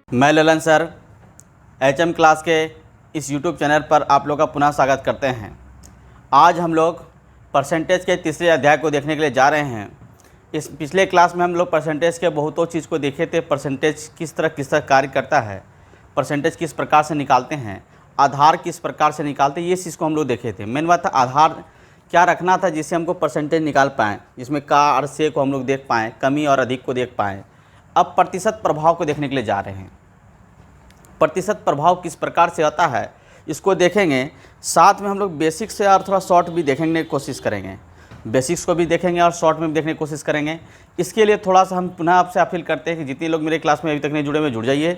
मैं Lalan sir HM class के इस यूट्यूब चैनल पर आप लोग का पुनः स्वागत करते हैं। आज हम लोग परसेंटेज के तीसरे अध्याय को देखने के लिए जा रहे हैं। इस पिछले क्लास में हम लोग परसेंटेज के बहुतों चीज़ को देखे थे। परसेंटेज किस तरह कार्य करता है, परसेंटेज किस प्रकार से निकालते हैं, आधार किस प्रकार से निकालते हैं, ये चीज़ को हम लोग देखे थे। मेन बात था आधार क्या रखना था जिससे हमको परसेंटेज निकाल पाएँ, जिसमें का और से को हम लोग देख पाएँ, कमी और अधिक को देख पाएँ। अब प्रतिशत प्रभाव को देखने के लिए जा रहे हैं। प्रतिशत प्रभाव किस प्रकार से आता है इसको देखेंगे। साथ में हम लोग बेसिक से और थोड़ा शॉर्ट भी देखने की कोशिश करेंगे। बेसिक्स को भी देखेंगे और शॉर्ट में भी देखने की कोशिश करेंगे। इसके लिए थोड़ा सा हम पुनः आपसे अपील करते हैं कि जितने लोग मेरे क्लास में अभी तक नहीं जुड़े हुए जुड़ जाइए,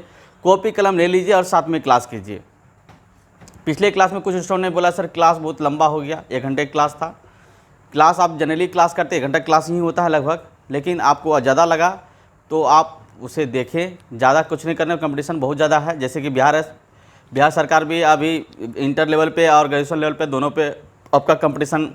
कॉपी कलम ले लीजिए और साथ में क्लास कीजिए। पिछले क्लास में कुछ स्टूडेंट ने बोला सर क्लास बहुत लंबा हो गया, 1 घंटे की क्लास था। क्लास आप जनरली क्लास करते 1 घंटा क्लास ही होता है लगभग, लेकिन आपको ज़्यादा लगा तो आप उसे देखें। ज़्यादा कुछ नहीं करने, कंपटीशन बहुत ज़्यादा है। जैसे कि बिहार सरकार भी अभी इंटर लेवल पे और ग्रेजुएशन लेवल पे दोनों पे आपका कंपटीशन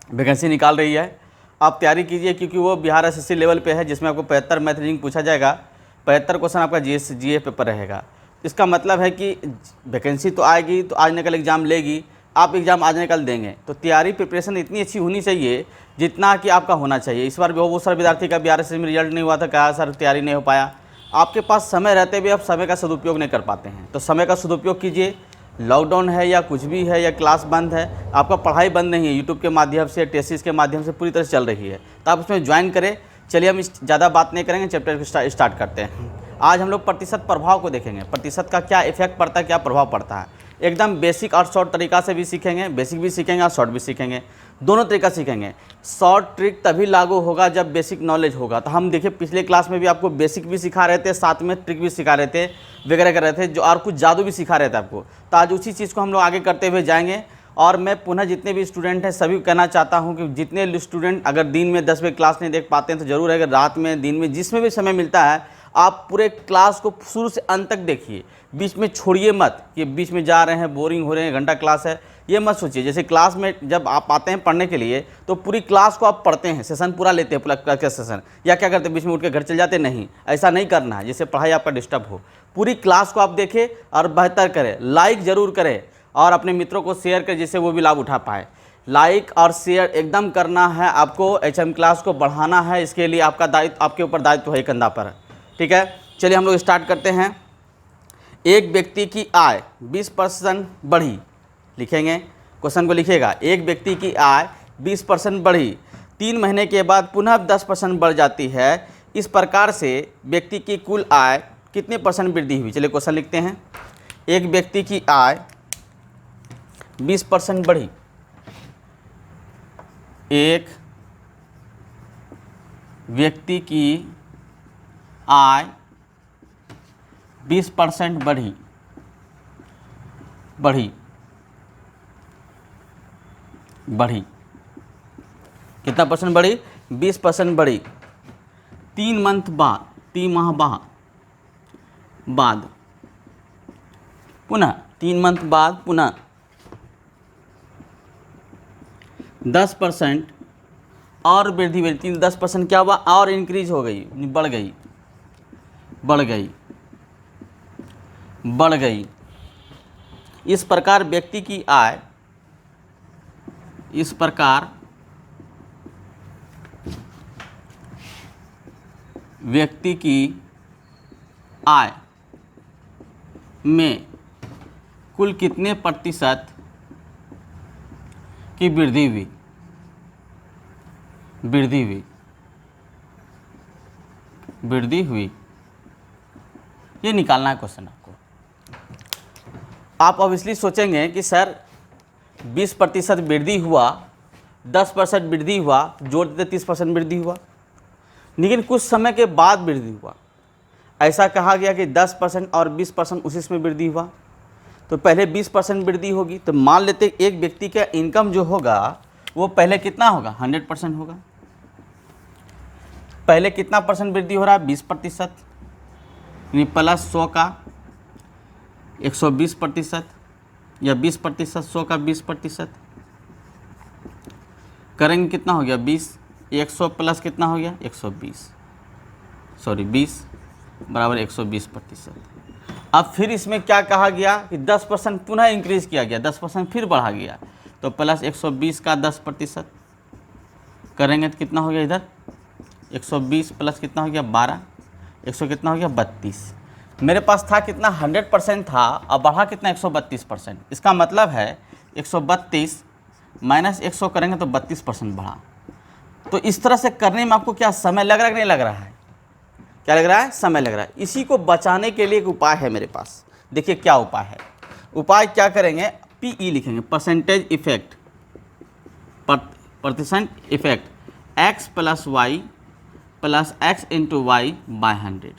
वैकेंसी निकाल रही है। आप तैयारी कीजिए क्योंकि वो बिहार एसएससी लेवल पे है, जिसमें आपको 75 मैथ रीजनिंग पूछा जाएगा। 75 क्वेश्चन आपका जीए पेपर रहेगा। इसका मतलब है कि वैकेंसी तो आएगी तो आज निकल एग्ज़ाम लेगी, आप एग्ज़ाम आज निकल देंगे। तो तैयारी प्रिपरेशन इतनी अच्छी होनी चाहिए जितना कि आपका होना चाहिए। इस बार भी बहुत सारे विद्यार्थी का बिहार एसएससी में रिजल्ट नहीं हुआ था, कहा सर तैयारी नहीं हो पाया। आपके पास समय रहते भी आप समय का सदुपयोग नहीं कर पाते हैं, तो समय का सदुपयोग कीजिए। लॉकडाउन है या कुछ भी है या क्लास बंद है, आपका पढ़ाई बंद नहीं है, यूट्यूब के माध्यम से टेस्ट के माध्यम से पूरी तरह से चल रही है, तो आप उसमें ज्वाइन करें। चलिए हम ज़्यादा बात नहीं करेंगे, चैप्टर को स्टार्ट करते हैं। आज हम लोग प्रतिशत प्रभाव को देखेंगे। प्रतिशत का क्या इफेक्ट पड़ता है, क्या प्रभाव पड़ता है, एकदम बेसिक और शॉर्ट तरीका से भी सीखेंगे। बेसिक भी सीखेंगे और शॉर्ट भी सीखेंगे, दोनों तरीका सीखेंगे। शॉर्ट ट्रिक तभी लागू होगा जब बेसिक नॉलेज होगा। तो हम देखिए पिछले क्लास में भी आपको बेसिक भी सिखा रहे थे, साथ में ट्रिक भी सिखा रहे थे, वगैरह कर रहे थे, जो और कुछ जादू भी सिखा रहे थे आपको। तो आज उसी चीज़ को हम लोग आगे करते हुए जाएंगे। और मैं पुनः जितने भी स्टूडेंट हैं सभी को कहना चाहता हूं कि जितने स्टूडेंट अगर दिन में 10 बजे क्लास नहीं देख पाते हैं तो ज़रूर है, अगर रात में दिन में जिसमें भी समय मिलता है आप पूरे क्लास को शुरू से अंत तक देखिए, बीच में छोड़िए मत कि बीच में जा रहे हैं, बोरिंग हो रहे हैं, घंटा क्लास है, ये मत सोचिए। जैसे क्लास में जब आप आते हैं पढ़ने के लिए तो पूरी क्लास को आप पढ़ते हैं, सेशन पूरा लेते हैं, पूरा का सेशन, या क्या करते हैं बीच में उठ के घर चल जाते नहीं, ऐसा नहीं करना है जिससे पढ़ाई आपका डिस्टर्ब हो। पूरी क्लास को आप देखें और बेहतर करें, लाइक ज़रूर करें और अपने मित्रों को शेयर करें जिससे वो भी लाभ उठा पाए। लाइक और शेयर एकदम करना है आपको, एचएम क्लास को बढ़ाना है, इसके लिए आपका दायित्व, आपके ऊपर दायित्व है कंधा पर। ठीक है, चलिए हम लोग स्टार्ट करते हैं। एक व्यक्ति की आय 20% बढ़ी, लिखेंगे क्वेश्चन को, लिखिएगा। एक व्यक्ति की आय 20% बढ़ी, 3 महीने के बाद पुनः 10% बढ़ जाती है। इस प्रकार से व्यक्ति की कुल आय कितने % वृद्धि हुई। चलिए क्वेश्चन लिखते हैं। एक व्यक्ति की आय 20% बढ़ी, एक व्यक्ति की आय 20% बढ़ी, कितना % बढ़ी, 20% बढ़ी। 3 मंथ बाद, 3 माह बाद पुनः 3 मंथ बाद पुनः 10% और वृद्धि हुई। 10% क्या हुआ, और इंक्रीज हो गई, बढ़ गई। इस प्रकार व्यक्ति की आय, इस प्रकार व्यक्ति की आय में कुल कितने % की वृद्धि हुई, ये निकालना है क्वेश्चन आपको। आप ऑब्वियसली सोचेंगे कि सर 20% वृद्धि हुआ, 10% वृद्धि हुआ, जोड़ देते 30% वृद्धि हुआ, लेकिन कुछ समय के बाद वृद्धि हुआ। ऐसा कहा गया कि 10% और 20% उसी में वृद्धि हुआ, तो पहले 20% वृद्धि होगी। तो मान लेते एक व्यक्ति का इनकम जो होगा वो पहले कितना होगा, 100% होगा। पहले कितना % वृद्धि हो रहा है, 20%, यानी प्लस 100 का 120% या 20%, 100 का 20% करेंगे कितना हो गया, 20। 100 प्लस कितना हो गया, 120, सॉरी 20 बराबर 120%। अब फिर इसमें क्या कहा गया कि 10% पुनः इंक्रीज किया गया, 10% फिर बढ़ा गया, तो प्लस 120 का 10% करेंगे तो कितना हो गया इधर 120 प्लस कितना हो गया 12, 100 कितना हो गया 32। मेरे पास था कितना 100% था, अब बढ़ा कितना 132%। इसका मतलब है 132 माइनस 100 करेंगे तो 32% बढ़ा। तो इस तरह से करने में आपको क्या समय लग रहा है कि नहीं लग रहा है? क्या लग रहा है? समय लग रहा है। इसी को बचाने के लिए एक उपाय है मेरे पास। देखिए क्या उपाय है। उपाय क्या करेंगे, PE लिखेंगे, परसेंटेज इफेक्ट, प्रतिशत effect x plus y plus x into y by 100।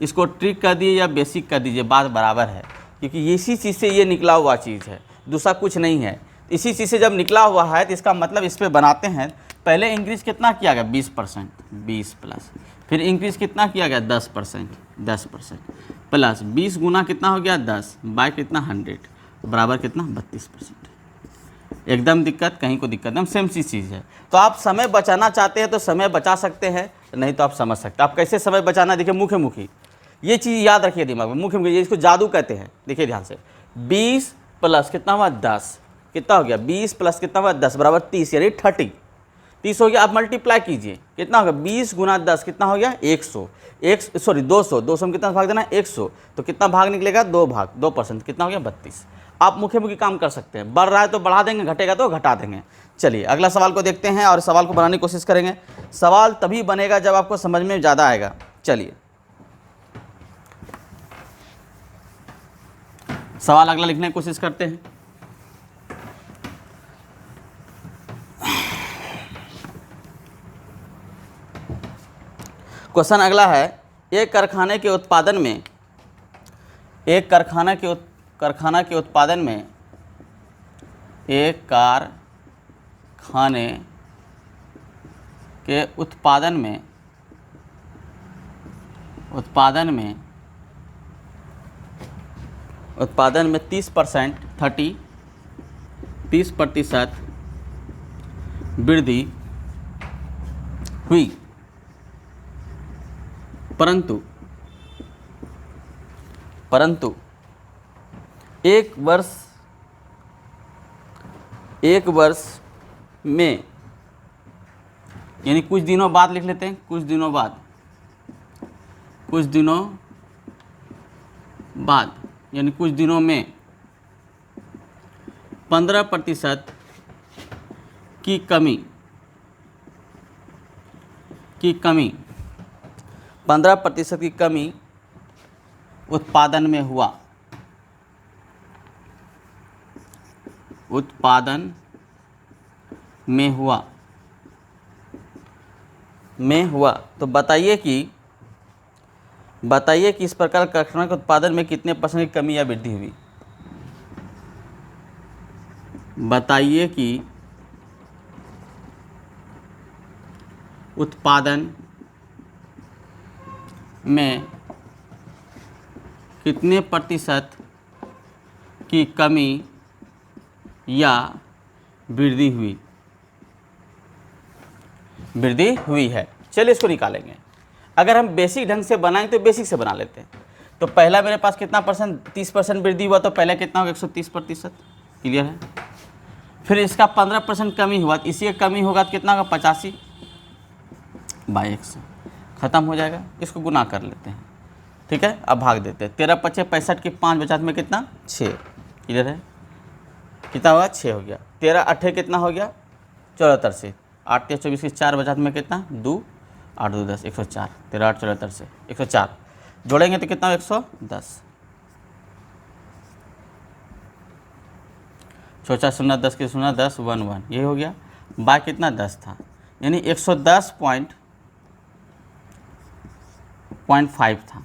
इसको ट्रिक कर दिए या बेसिक कर दीजिए, बात बराबर है, क्योंकि इसी चीज़ से ये निकला हुआ चीज़ है, दूसरा कुछ नहीं है। इसी चीज़ से जब निकला हुआ है तो इसका मतलब इस पर बनाते हैं। पहले इंक्रीज कितना किया गया 20%, 20 प्लस, फिर इंक्रीज कितना किया गया 10%, 10% प्लस 20 गुना कितना हो गया 10 बाय कितना 100 बराबर कितना 32%। एकदम दिक्कत कहीं को दिक्कत नहीं, सेम चीज़ है। तो आप समय बचाना चाहते हैं तो समय बचा सकते हैं, नहीं तो आप समझ सकते। आप कैसे समय बचाना, देखिए मुखी ये चीज़ याद रखिए दिमाग में, मुखी ये इसको जादू कहते हैं। देखिए ध्यान से, 20 प्लस कितना हुआ 10, कितना हो गया 20 प्लस कितना हुआ 10 बराबर 30, यानी 30 हो गया। आप मल्टीप्लाई कीजिए, कितना होगा 20 गुना 10 कितना हो गया 100, 200 में कितना भाग देना 100, तो कितना भाग निकलेगा 2 भाग, 2% कितना हो गया 32। आप मुखी काम कर सकते हैं, बढ़ रहा है तो बढ़ा देंगे, घटेगा तो घटा देंगे। चलिए अगला सवाल को देखते हैं और सवाल को बनाने की कोशिश करेंगे। सवाल तभी बनेगा जब आपको समझ में ज़्यादा आएगा। चलिए सवाल अगला लिखने की कोशिश करते हैं। क्वेश्चन अगला है, एक कारखाने के उत्पादन में एक कारखाना के उत्पादन में उत्पादन में 30% वृद्धि हुई, परंतु एक वर्ष में, यानी कुछ दिनों बाद लिख लेते हैं, कुछ दिनों बाद यानी कुछ दिनों में 15% की कमी 15% की कमी उत्पादन में हुआ। तो बताइए कि इस प्रकार कारखाना के उत्पादन में कितने % की कमी या वृद्धि हुई। बताइए कि उत्पादन में कितने % की कमी या वृद्धि हुई है। चलिए इसको निकालेंगे। अगर हम बेसिक ढंग से बनाएंगे तो बेसिक से बना लेते हैं। तो पहला मेरे पास कितना % 30% वृद्धि हुआ, तो पहले कितना होगा 130%, क्लियर है। फिर इसका 15% कमी हुआ, इसी का कमी होगा तो कितना होगा 85 बाई 100, ख़त्म हो जाएगा। इसको गुना कर लेते हैं, ठीक है। अब भाग देते हैं, 13 पचे 65 की 5 बचा में कितना 6, क्लियर है। कितना होगा 6 हो गया। 13 8 कितना हो गया 74 से, 8 3 24 की 4 बचा में कितना 2, 8 2 10 104, 13 8 74 से 104 जोड़ेंगे तो कितना 110, 4 0 10 के 0 10 1 1, ये हो गया। बाय कितना 10 था, यानी 110.5 था।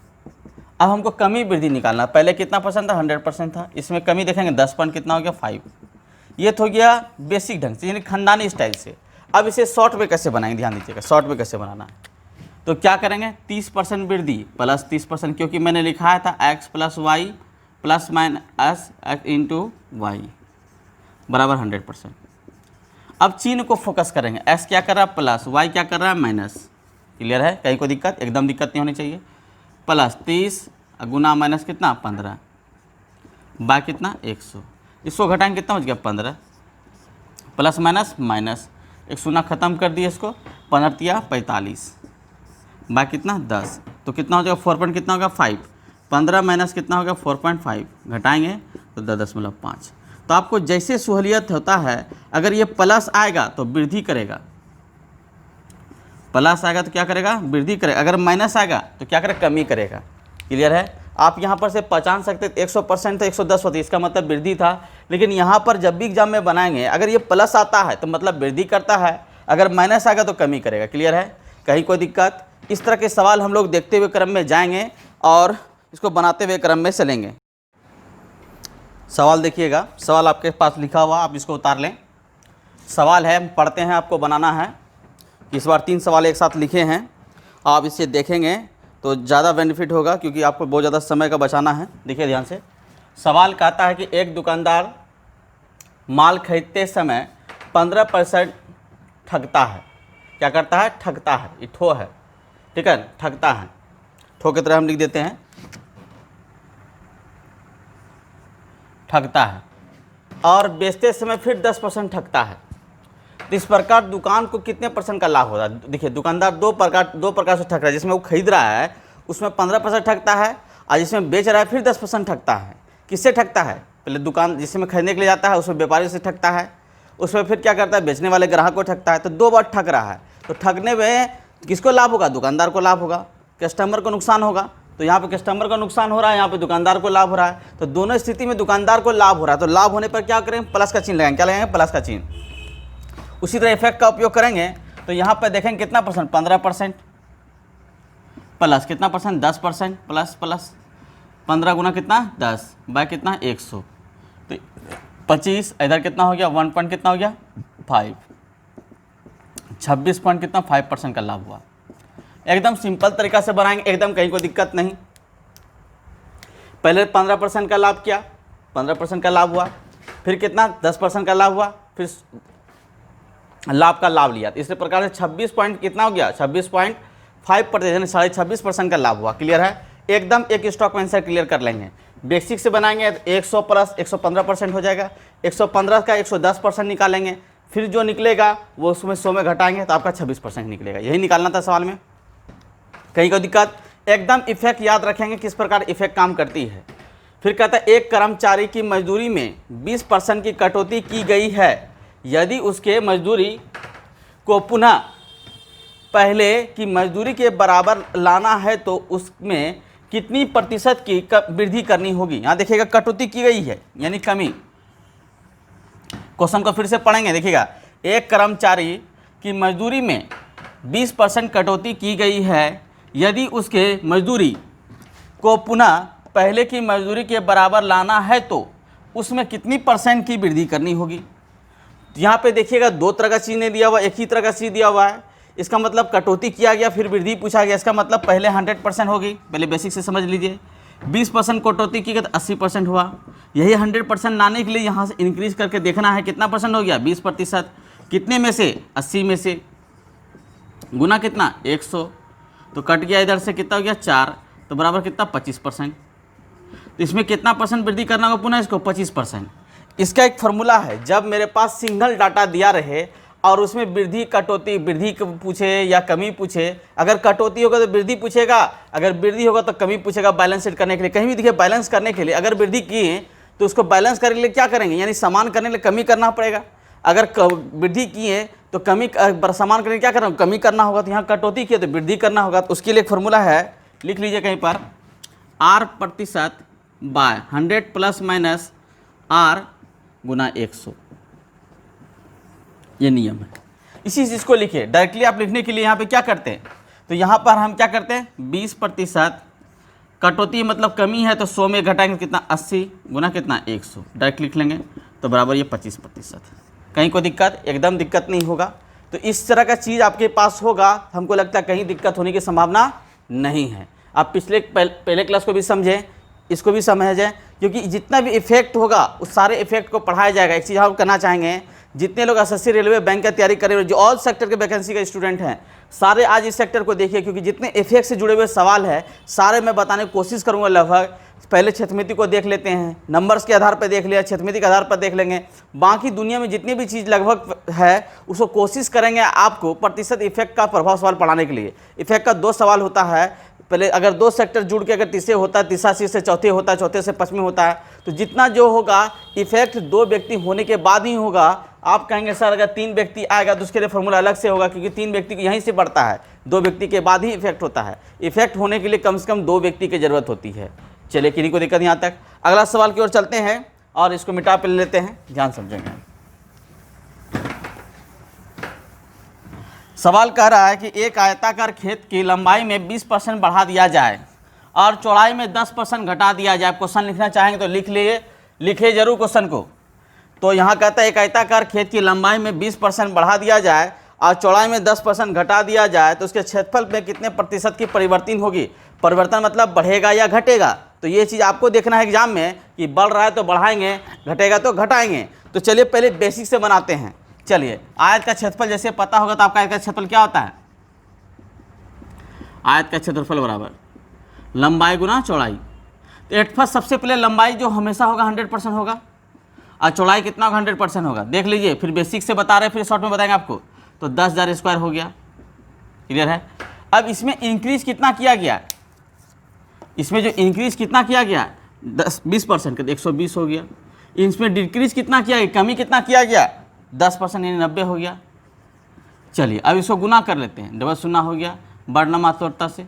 अब हमको कमी वृद्धि निकालना, पहले कितना % था 100% था, इसमें कमी देखेंगे 10 पॉइंट कितना हो गया 5। ये तो हो गया बेसिक ढंग से, यानी खानदानी स्टाइल से। अब इसे शॉर्ट में कैसे बनाएंगे, ध्यान दीजिएगा शॉर्ट में कैसे बनाना है। तो क्या करेंगे 30% वृद्धि प्लस 30%, क्योंकि मैंने लिखाया था x plus y plus minus x into y बराबर 100%। अब चिन्ह को फोकस करेंगे, x क्या कर रहा है प्लस, y क्या कर रहा है माइनस, क्लियर है। कहीं को दिक्कत, एकदम दिक्कत नहीं होनी चाहिए। प्लस 30 गुना माइनस कितना 15 बाय कितना 100। इसको घटाएंगे कितना बच गया 15 प्लस माइनस माइनस एक शून्य ख़त्म कर दिए इसको 15 45 बाय कितना 10। तो कितना हो जाएगा 4 पॉइंट कितना होगा 5 15 माइनस कितना होगा 4.5 घटाएंगे तो 10.5। तो आपको जैसे सहूलियत होता है अगर ये प्लस आएगा तो वृद्धि करेगा, प्लस आएगा तो क्या करेगा वृद्धि करेगा, अगर माइनस आएगा तो क्या करेगा कमी करेगा। क्लियर है। आप यहाँ पर से पहचान सकते 100% तो 110 होती है, इसका मतलब वृद्धि था। लेकिन यहाँ पर जब भी एग्जाम में बनाएंगे अगर ये प्लस आता है तो मतलब वृद्धि करता है, अगर माइनस आएगा तो कमी करेगा। क्लियर है। कहीं कोई दिक्कत। इस तरह के सवाल हम लोग देखते हुए क्रम में जाएंगे और इसको बनाते हुए क्रम में चलेंगे। सवाल देखिएगा, सवाल आपके पास लिखा हुआ, आप इसको उतार लें। सवाल है, पढ़ते हैं, आपको बनाना है। इस बार 3 सवाल एक साथ लिखे हैं, आप इसे देखेंगे तो ज़्यादा बेनिफिट होगा क्योंकि आपको बहुत ज़्यादा समय का बचाना है। देखिए ध्यान से। सवाल कहता है कि एक दुकानदार माल खरीदते समय 15% ठगता है। क्या करता है ठगता है, ये ठो है, ठीक है, ठगता है। ठो की तरह हम लिख देते हैं ठगता है। और बेचते समय फिर 10% ठगता है। तो इस प्रकार दुकान को कितने % का लाभ होता है। देखिए दुकानदार दो प्रकार से ठग रहा है। जिसमें वो खरीद रहा है उसमें 15% ठगता है और जिसमें बेच रहा है फिर 10% ठगता है। किससे ठगता है, पहले दुकान जिसमें खरीदने के लिए जाता है उसमें व्यापारी से ठगता है, उसमें फिर क्या करता है बेचने वाले ग्राहक को ठगता है। तो 2 बार ठग रहा है। तो ठगने में किसको लाभ होगा, दुकानदार को लाभ होगा, कस्टमर को नुकसान होगा। तो यहाँ पे कस्टमर का नुकसान हो रहा है, यहाँ पे दुकानदार को लाभ हो रहा है। तो दोनों स्थिति में दुकानदार को लाभ हो रहा है। तो लाभ होने पर क्या करेंगे प्लस का चिन्ह लगाएंगे। क्या लगाएंगे प्लस का चिन्ह। उसी तरह इफेक्ट का उपयोग करेंगे तो यहाँ पर देखेंगे कितना %, 15% प्लस कितना %, 10% प्लस प्लस 15 गुना कितना 10 बाय कितना 100। तो 25 इधर कितना हो गया 1 पॉइंट कितना हो गया 5, 26 पॉइंट कितना 5% का लाभ हुआ। एकदम सिंपल तरीका से बनाएंगे, एकदम कहीं कोई दिक्कत नहीं। पहले 15% का लाभ किया, 15% का लाभ हुआ, फिर कितना 10% का लाभ हुआ, फिर लाभ का लाभ लिया। तो इस प्रकार से 26 पॉइंट कितना हो गया 26.5% यानी 26.5% का लाभ हुआ। क्लियर है। एकदम एक स्टॉक में आंसर क्लियर कर लेंगे। बेसिक से बनाएंगे तो 100 प्लस 115% हो जाएगा। 115 का 110% निकालेंगे, फिर जो निकलेगा वो उसमें 100 में घटाएंगे तो आपका 26% निकलेगा। यही निकालना था सवाल में, कहीं कोई दिक्कत। एकदम इफेक्ट याद रखेंगे किस प्रकार इफेक्ट काम करती है। फिर कहता है एक कर्मचारी की मजदूरी में 20% की कटौती की गई है। यदि उसके मजदूरी को पुनः पहले की मजदूरी के बराबर लाना है तो उसमें कितनी प्रतिशत की वृद्धि करनी होगी। यहाँ देखिएगा कटौती की गई है यानी कमी। क्वेश्चन को फिर से पढ़ेंगे। देखिएगा एक कर्मचारी की मजदूरी में 20% कटौती की गई है। यदि उसके मजदूरी को पुनः पहले की मजदूरी के बराबर लाना है तो उसमें कितनी % की वृद्धि करनी होगी। यहाँ पे देखिएगा 2 तरह का चीज़ नहीं दिया हुआ, एक ही तरह का चीज़ दिया हुआ है। इसका मतलब कटौती किया गया फिर वृद्धि पूछा गया। इसका मतलब पहले 100% होगी। पहले बेसिक से समझ लीजिए। 20% कटौती की गई तो 80% हुआ। यही 100% लाने के लिए यहाँ से इंक्रीज करके देखना है कितना % हो गया 20%। कितने में से 80 में से गुना कितना 100। तो कट गया इधर से कितना हो गया 4 तो बराबर कितना 25%। तो इसमें कितना % वृद्धि करना होगा पुनः इसको 25%। इसका एक फॉर्मूला है, जब मेरे पास सिंगल डाटा दिया रहे और उसमें वृद्धि कटौती वृद्धि पूछे या कमी पूछे। अगर कटौती होगा तो वृद्धि पूछेगा, अगर वृद्धि होगा तो कमी पूछेगा बैलेंस शीट करने के लिए। कहीं भी देखिए बैलेंस करने के लिए अगर वृद्धि किए तो उसको बैलेंस करने के लिए क्या करेंगे यानी समान करने के लिए कमी करना पड़ेगा। अगर वृद्धि किए तो कमी समान करने क्या करना कमी करना होगा। तो यहाँ कटौती किए तो वृद्धि करना होगा। तो उसके लिए एक फॉर्मूला है, लिख लीजिए कहीं पर, R% by 100 plus minus R गुना 100। ये नियम है। इसी चीज़ को लिखिए। डायरेक्टली आप लिखने के लिए यहाँ पे क्या करते हैं तो यहाँ पर हम क्या करते हैं 20% कटौती मतलब कमी है तो 100 में घटाएंगे कितना 80 गुना कितना 100 डायरेक्ट लिख लेंगे तो बराबर ये 25%। कहीं कोई दिक्कत, एकदम दिक्कत नहीं होगा। तो इस तरह का चीज़ आपके पास होगा, हमको लगता है कहीं दिक्कत होने की संभावना नहीं है। आप पहले क्लास को भी समझें, इसको भी समझें, क्योंकि जितना भी इफेक्ट होगा उस सारे इफेक्ट को पढ़ाया जाएगा। एक चीज़ हम करना चाहेंगे जितने लोग एसएससी रेलवे बैंक का तैयारी कर रहे हैं, जो ऑल सेक्टर के वैकेंसी का स्टूडेंट हैं, सारे आज इस सेक्टर को देखिए, क्योंकि जितने इफेक्ट से जुड़े हुए सवाल है सारे मैं बताने की कोशिश करूंगा। लगभग पहले क्षेत्रमिति को देख लेते हैं, नंबर्स के आधार पर देख लिया, क्षेत्रमिति के आधार पर देख लेंगे, बाकी दुनिया में जितनी भी चीज़ लगभग है उसको कोशिश करेंगे आपको प्रतिशत इफेक्ट का प्रभाव सवाल पढ़ाने के लिए। इफेक्ट का 2 सवाल होता है, पहले अगर 2 सेक्टर जुड़ के अगर तीसरे होता है, तीसरा से चौथे होता है, चौथे से 5वें होता है, तो जितना जो होगा इफेक्ट 2 व्यक्ति होने के बाद ही होगा। आप कहेंगे सर अगर 3 व्यक्ति आएगा तो उसके लिए फॉर्मूला अलग से होगा, क्योंकि 3 व्यक्ति यहीं से बढ़ता है, 2 व्यक्ति के बाद ही इफेक्ट होता है। इफेक्ट होने के लिए कम से कम 2 व्यक्ति की जरूरत होती है। चलिए किन्हीं को दिक्कत यहाँ तक। अगला सवाल की ओर चलते हैं और इसको मिटा पे लेते हैं, ध्यान समझेंगे। सवाल कह रहा है कि एक आयताकार खेत की लंबाई में 20% बढ़ा दिया जाए और चौड़ाई में 10% घटा दिया जाए। क्वेश्चन लिखना चाहेंगे तो लिख लिए, लिखे जरूर क्वेश्चन को। तो यहाँ कहता है एक आयताकार खेत की लंबाई में 20% बढ़ा दिया जाए और चौड़ाई में 10% घटा दिया जाए तो उसके क्षेत्रफल में कितने प्रतिशत की परिवर्तन होगी। परिवर्तन मतलब बढ़ेगा या घटेगा, तो ये चीज़ आपको देखना है एग्जाम में कि बढ़ रहा है तो बढ़ाएंगे, घटेगा तो घटाएंगे। तो चलिए पहले बेसिक से बनाते हैं। चलिए आयत का क्षेत्रफल जैसे पता होगा तो आपका आयत का क्षेत्रफल क्या होता है, आयत का क्षेत्रफल बराबर लंबाई गुना चौड़ाई। तो एट फर्स्ट सबसे पहले लंबाई जो हमेशा होगा 100% होगा और चौड़ाई कितना होगा 100% होगा। देख लीजिए, फिर बेसिक से बता रहे हैं, फिर शॉर्ट में बताएंगे आपको। तो 10,000 स्क्वायर हो गया, क्लियर है। अब इसमें इंक्रीज कितना किया गया, इसमें जो इंक्रीज कितना किया गया 20% का 120 हो गया। इसमें डिक्रीज कितना किया गया, कमी कितना किया गया 10% यानी 90 हो गया। चलिए अब इसको गुना कर लेते हैं, डबल शून्य हो गया बढ़ना मात्रा से।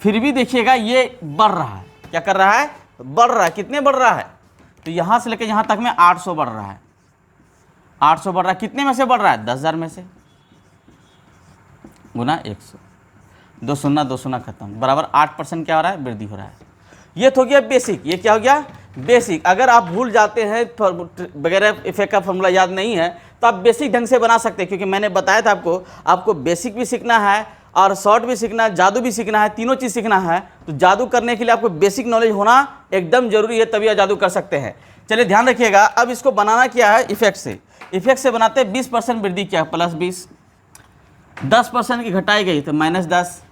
फिर भी देखिएगा ये बढ़ रहा है, क्या कर रहा है, बढ़ रहा है। कितने बढ़ रहा है, तो यहाँ से लेकर यहाँ तक में 800 बढ़ रहा है। 800 बढ़ रहा है, कितने में से बढ़ रहा है 10,000 में से, गुना 100, 2 शून्य 2 शून्य खत्म, बराबर 8% क्या हो रहा है, वृद्धि हो रहा है। ये तो हो गया बेसिक। ये क्या हो गया बेसिक। अगर आप भूल जाते हैं वगैरह इफेक्ट का फॉर्मूला याद नहीं है तो आप बेसिक ढंग से बना सकते हैं, क्योंकि मैंने बताया था आपको बेसिक भी सीखना है और शॉर्ट भी सीखना है, जादू भी सीखना है, तीनों चीज़ सीखना है। तो जादू करने के लिए आपको बेसिक नॉलेज होना एकदम जरूरी है, तभी आप जादू कर सकते हैं। चलिए ध्यान रखिएगा। अब इसको बनाना क्या है, इफेक्ट से। इफेक्ट से बनाते हैं 20% वृद्धि क्या है प्लस 20, 10% की घटाई गई तो -10,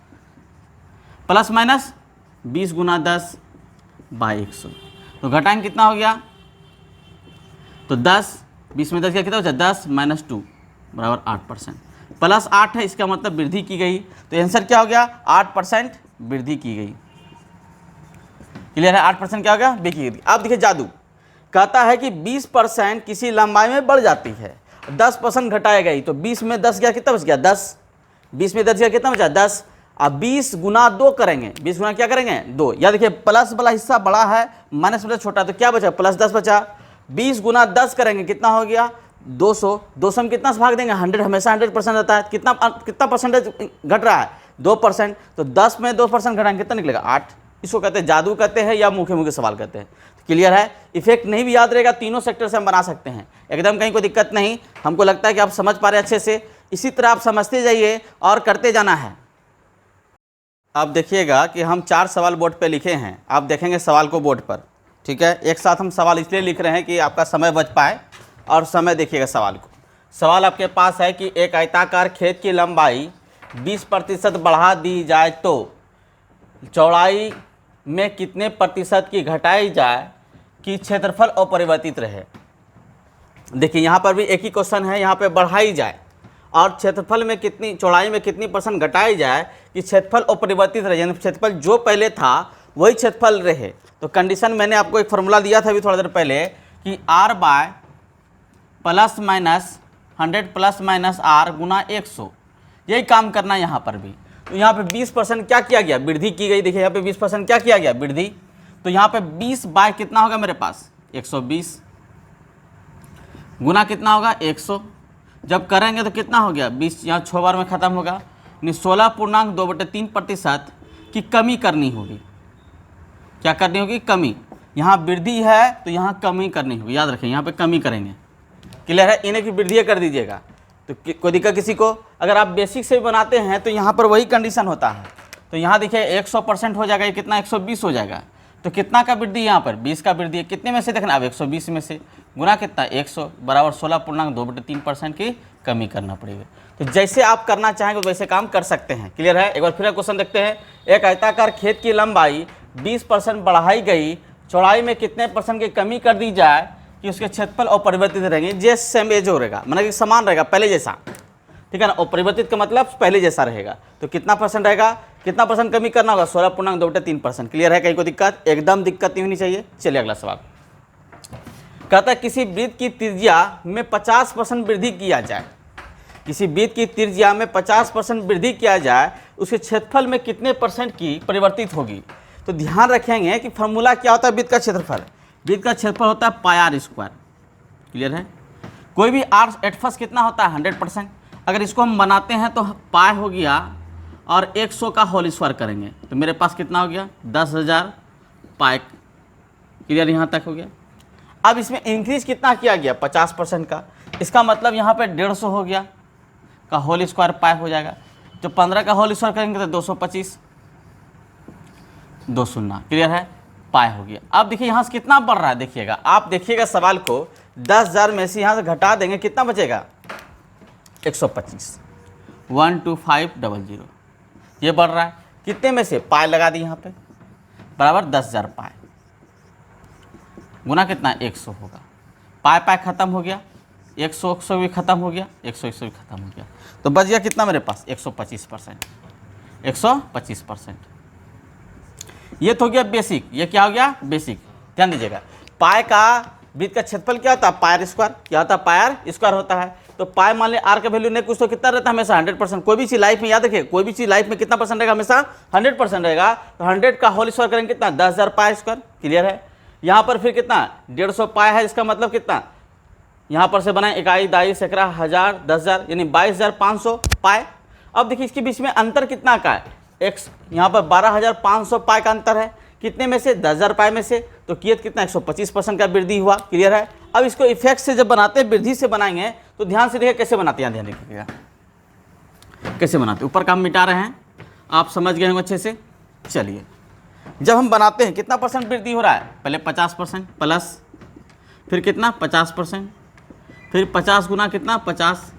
प्लस माइनस 20 गुना 10 बाई 100। तो घटाएंगे कितना हो गया, तो 10, 20 में 10 क्या कितना हो जाए 10 - 2 बराबर 8%। प्लस 8 है, इसका मतलब वृद्धि की गई। तो आंसर क्या हो गया 8% वृद्धि की गई। क्लियर है, 8% क्या हो गया वृद्धि की गई। अब देखिए जादू कहता है कि 20% किसी लंबाई में बढ़ जाती है, 10% घटाई गई। तो 20 में 10 गया कितना बच गया 10, 20 में 10 गया कितना बचा 10। अब 20 गुना 2 करेंगे, 20 गुना क्या करेंगे 2। या देखिए प्लस वाला हिस्सा बड़ा है, माइनस वाला छोटा, तो क्या बचा प्लस 10 बचा। 20 गुना 10 करेंगे कितना हो गया 200। 200 में कितना से भाग देंगे 100, हमेशा 100% रहता है। कितना परसेंटेज घट रहा है 2%। तो 10 में 2% घटाएंगे कितना निकलेगा 8। इसको कहते हैं जादू कहते हैं या मुखे मुखे सवाल कहते हैं। क्लियर है। इफेक्ट नहीं भी याद रहेगा, तीनों सेक्टर से हम बना सकते हैं, एकदम कहीं कोई दिक्कत नहीं। हमको लगता है कि आप समझ पा रहे अच्छे से, इसी तरह आप समझते जाइए और करते जाना है। अब देखिएगा कि हम 4 सवाल बोर्ड पे लिखे हैं, आप देखेंगे सवाल को बोर्ड पर, ठीक है। एक साथ हम सवाल इसलिए लिख रहे हैं कि आपका समय बच पाए, और समय देखिएगा सवाल को। सवाल आपके पास है कि एक आयताकार खेत की लंबाई 20% बढ़ा दी जाए तो चौड़ाई में कितने प्रतिशत की घटाई जाए कि क्षेत्रफल अपरिवर्तित रहे। देखिए यहाँ पर भी एक ही क्वेश्चन है, यहाँ पे बढ़ाई जाए और क्षेत्रफल में कितनी, चौड़ाई में कितनी % घटाई जाए कि क्षेत्रफल अपरिवर्तित रहे, यानी क्षेत्रफल जो पहले था वही क्षेत्रफल रहे। तो कंडीशन मैंने आपको एक फार्मूला दिया था अभी थोड़ा देर पहले कि r by plus minus 100 plus minus r गुना 100, यही काम करना है यहाँ पर भी। तो यहाँ पे 20% क्या किया गया वृद्धि की गई। देखिए यहाँ पे 20% क्या किया गया वृद्धि। तो यहाँ पे 20 बाय कितना होगा मेरे पास 120 गुना कितना होगा 100। जब करेंगे तो कितना हो गया 20, यहाँ 6 बार में ख़त्म होगा। 16.2/3% की कमी करनी होगी। क्या करनी होगी कमी। यहाँ वृद्धि है तो यहाँ कमी करनी होगी, याद रखें यहाँ पे कमी करेंगे। क्लियर है, इन्हें की वृद्धि कर दीजिएगा तो कोई दिक्कत किसी को। अगर आप बेसिक से भी बनाते हैं तो यहाँ पर वही कंडीशन होता है। तो यहाँ देखिए 100% हो जाएगा, ये कितना 120 हो जाएगा। तो कितना का वृद्धि यहाँ पर 20 का वृद्धि है, कितने में से देखना, अब 120 में से गुना कितना 100 बराबर 16.2/3% की कमी करना पड़ेगा। तो जैसे आप करना चाहेंगे वैसे काम कर सकते हैं। क्लियर है। एक बार फिर क्वेश्चन देखते हैं। एक आयताकार खेत की लंबाई 20% बढ़ाई गई, चौड़ाई में कितने % की कमी कर दी जाए कि उसके क्षेत्रफल अपरिवर्तित रहेंगे। जे सेम एज हो रहेगा, मतलब कि समान रहेगा पहले जैसा, ठीक है ना। अपरिवर्तित का मतलब पहले जैसा रहेगा। तो कितना % रहेगा, कितना % कमी करना होगा, 16.2/3%। क्लियर है। कहीं को दिक्कत, एकदम दिक्कत नहीं होनी चाहिए। चलिए अगला सवाल कहता है किसी वृत्त की त्रिज्या में 50% वृद्धि किया जाए, किसी वृत्त की त्रिज्या में 50% वृद्धि किया जाए, उसके क्षेत्रफल में कितने % की परिवर्तित होगी। तो ध्यान रखेंगे कि फॉर्मूला क्या होता है वृत्त का क्षेत्रफल। वृत्त का क्षेत्रफल होता है पाई आर स्क्वायर। क्लियर है। कोई भी आर एट फर्स्ट कितना होता है 100%। अगर इसको हम बनाते हैं तो पाई हो गया और 100 का होल स्क्वायर करेंगे तो मेरे पास कितना हो गया 10,000 पाई। क्लियर, यहाँ तक हो गया। अब इसमें इंक्रीज कितना किया गया 50% का, इसका मतलब यहाँ पे 150 हो गया का होल स्क्वायर पाई हो जाएगा। तो 15 का होल स्क्वायर करेंगे तो 225, 2 शून्य। क्लियर है, पाई हो गया। अब देखिए यहाँ से कितना बढ़ रहा है, देखिएगा आप देखिएगा सवाल को 10,000 में से यहाँ से घटा देंगे कितना बचेगा 125, 12500 ये बढ़ रहा है। कितने में से पाई लगा दी यहाँ पे बराबर 10,000 पाई गुना कितना 100 होगा। पाई पाई खत्म हो गया, 100 भी खत्म हो गया, 100 भी खत्म हो गया। तो बच गया कितना मेरे पास 125%, 125%। ये तो हो गया बेसिक। ये क्या हो गया बेसिक। ध्यान दीजिएगा पाई का वृत्त का क्षेत्रफल क्या होता है पाई आर स्क्वायर। क्या होता है पाई आर स्क्वायर होता है। तो पाई मान लिया आर का वैल्यू नहीं कुछ तो कितना रहता है हमेशा 100%। कोई भी चीज लाइफ में याद रखिए, कोई भी चीज लाइफ में कितना % रहेगा हमेशा 100% रहेगा। तो 100 का होल स्क्वायर करेंगे कितना 10,000 पाई स्क्वायर। क्लियर है। यहाँ पर फिर कितना 150 पाई है, इसका मतलब कितना यहाँ पर से बनाए इकाई दाई सैकड़ा हज़ार 10,000 यानी 22,500 पाई। अब देखिए इसके बीच में अंतर कितना का है एक्स, यहाँ पर 12,500 पाई का अंतर है। कितने में से 10,000 पाई में से। तो कियत कितना 125% का वृद्धि हुआ। क्लियर है। अब इसको इफेक्ट से जब बनाते हैं वृद्धि से बनाएंगे तो ध्यान से देखिए कैसे बनाते हैं, ध्यान रखिएगा कैसे बनाते हैं। ऊपर का हम मिटा रहे हैं, आप समझ गए होंगे अच्छे से। चलिए जब हम बनाते हैं कितना % वृद्धि हो रहा है, पहले 50% प्लस फिर कितना 50%, फिर 50 गुना कितना 50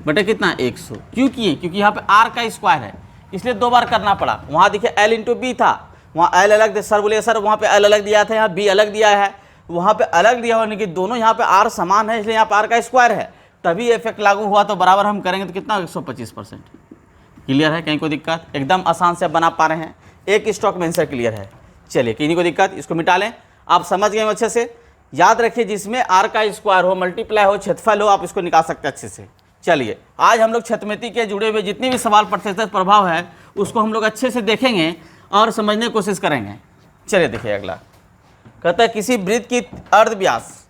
बटे कितना 100। क्यों किए, क्योंकि यहाँ पे आर का स्क्वायर है इसलिए 2 बार करना पड़ा। वहाँ देखिए एल इंटू बी था, वहाँ एल अलग सर बोले सर वहाँ पे एल अलग दिया था, यहाँ बी अलग दिया है, वहाँ पे अलग दिया होने की दोनों यहाँ पे आर समान है इसलिए यहाँ पे आर का स्क्वायर है, तभी इफेक्ट लागू हुआ। तो बराबर हम करेंगे तो कितना 125%। क्लियर है, कहीं कोई दिक्कत, एकदम आसान से बना पा रहे हैं, एक स्टॉक में आंसर क्लियर है। चलिए कहीं कोई दिक्कत, इसको मिटा लें। आप समझ गए अच्छे से, याद रखिए जिसमें आर का स्क्वायर हो मल्टीप्लाई हो क्षेत्रफल हो आप इसको निकाल सकते हैं अच्छे से। चलिए आज हम लोग क्षेत्रमिति के जुड़े हुए जितने भी सवाल प्रतिशत प्रभाव है उसको हम लोग अच्छे से देखेंगे और समझने की कोशिश करेंगे। चलिए देखिए अगला कहता है किसी वृत्त की अर्धव्यास,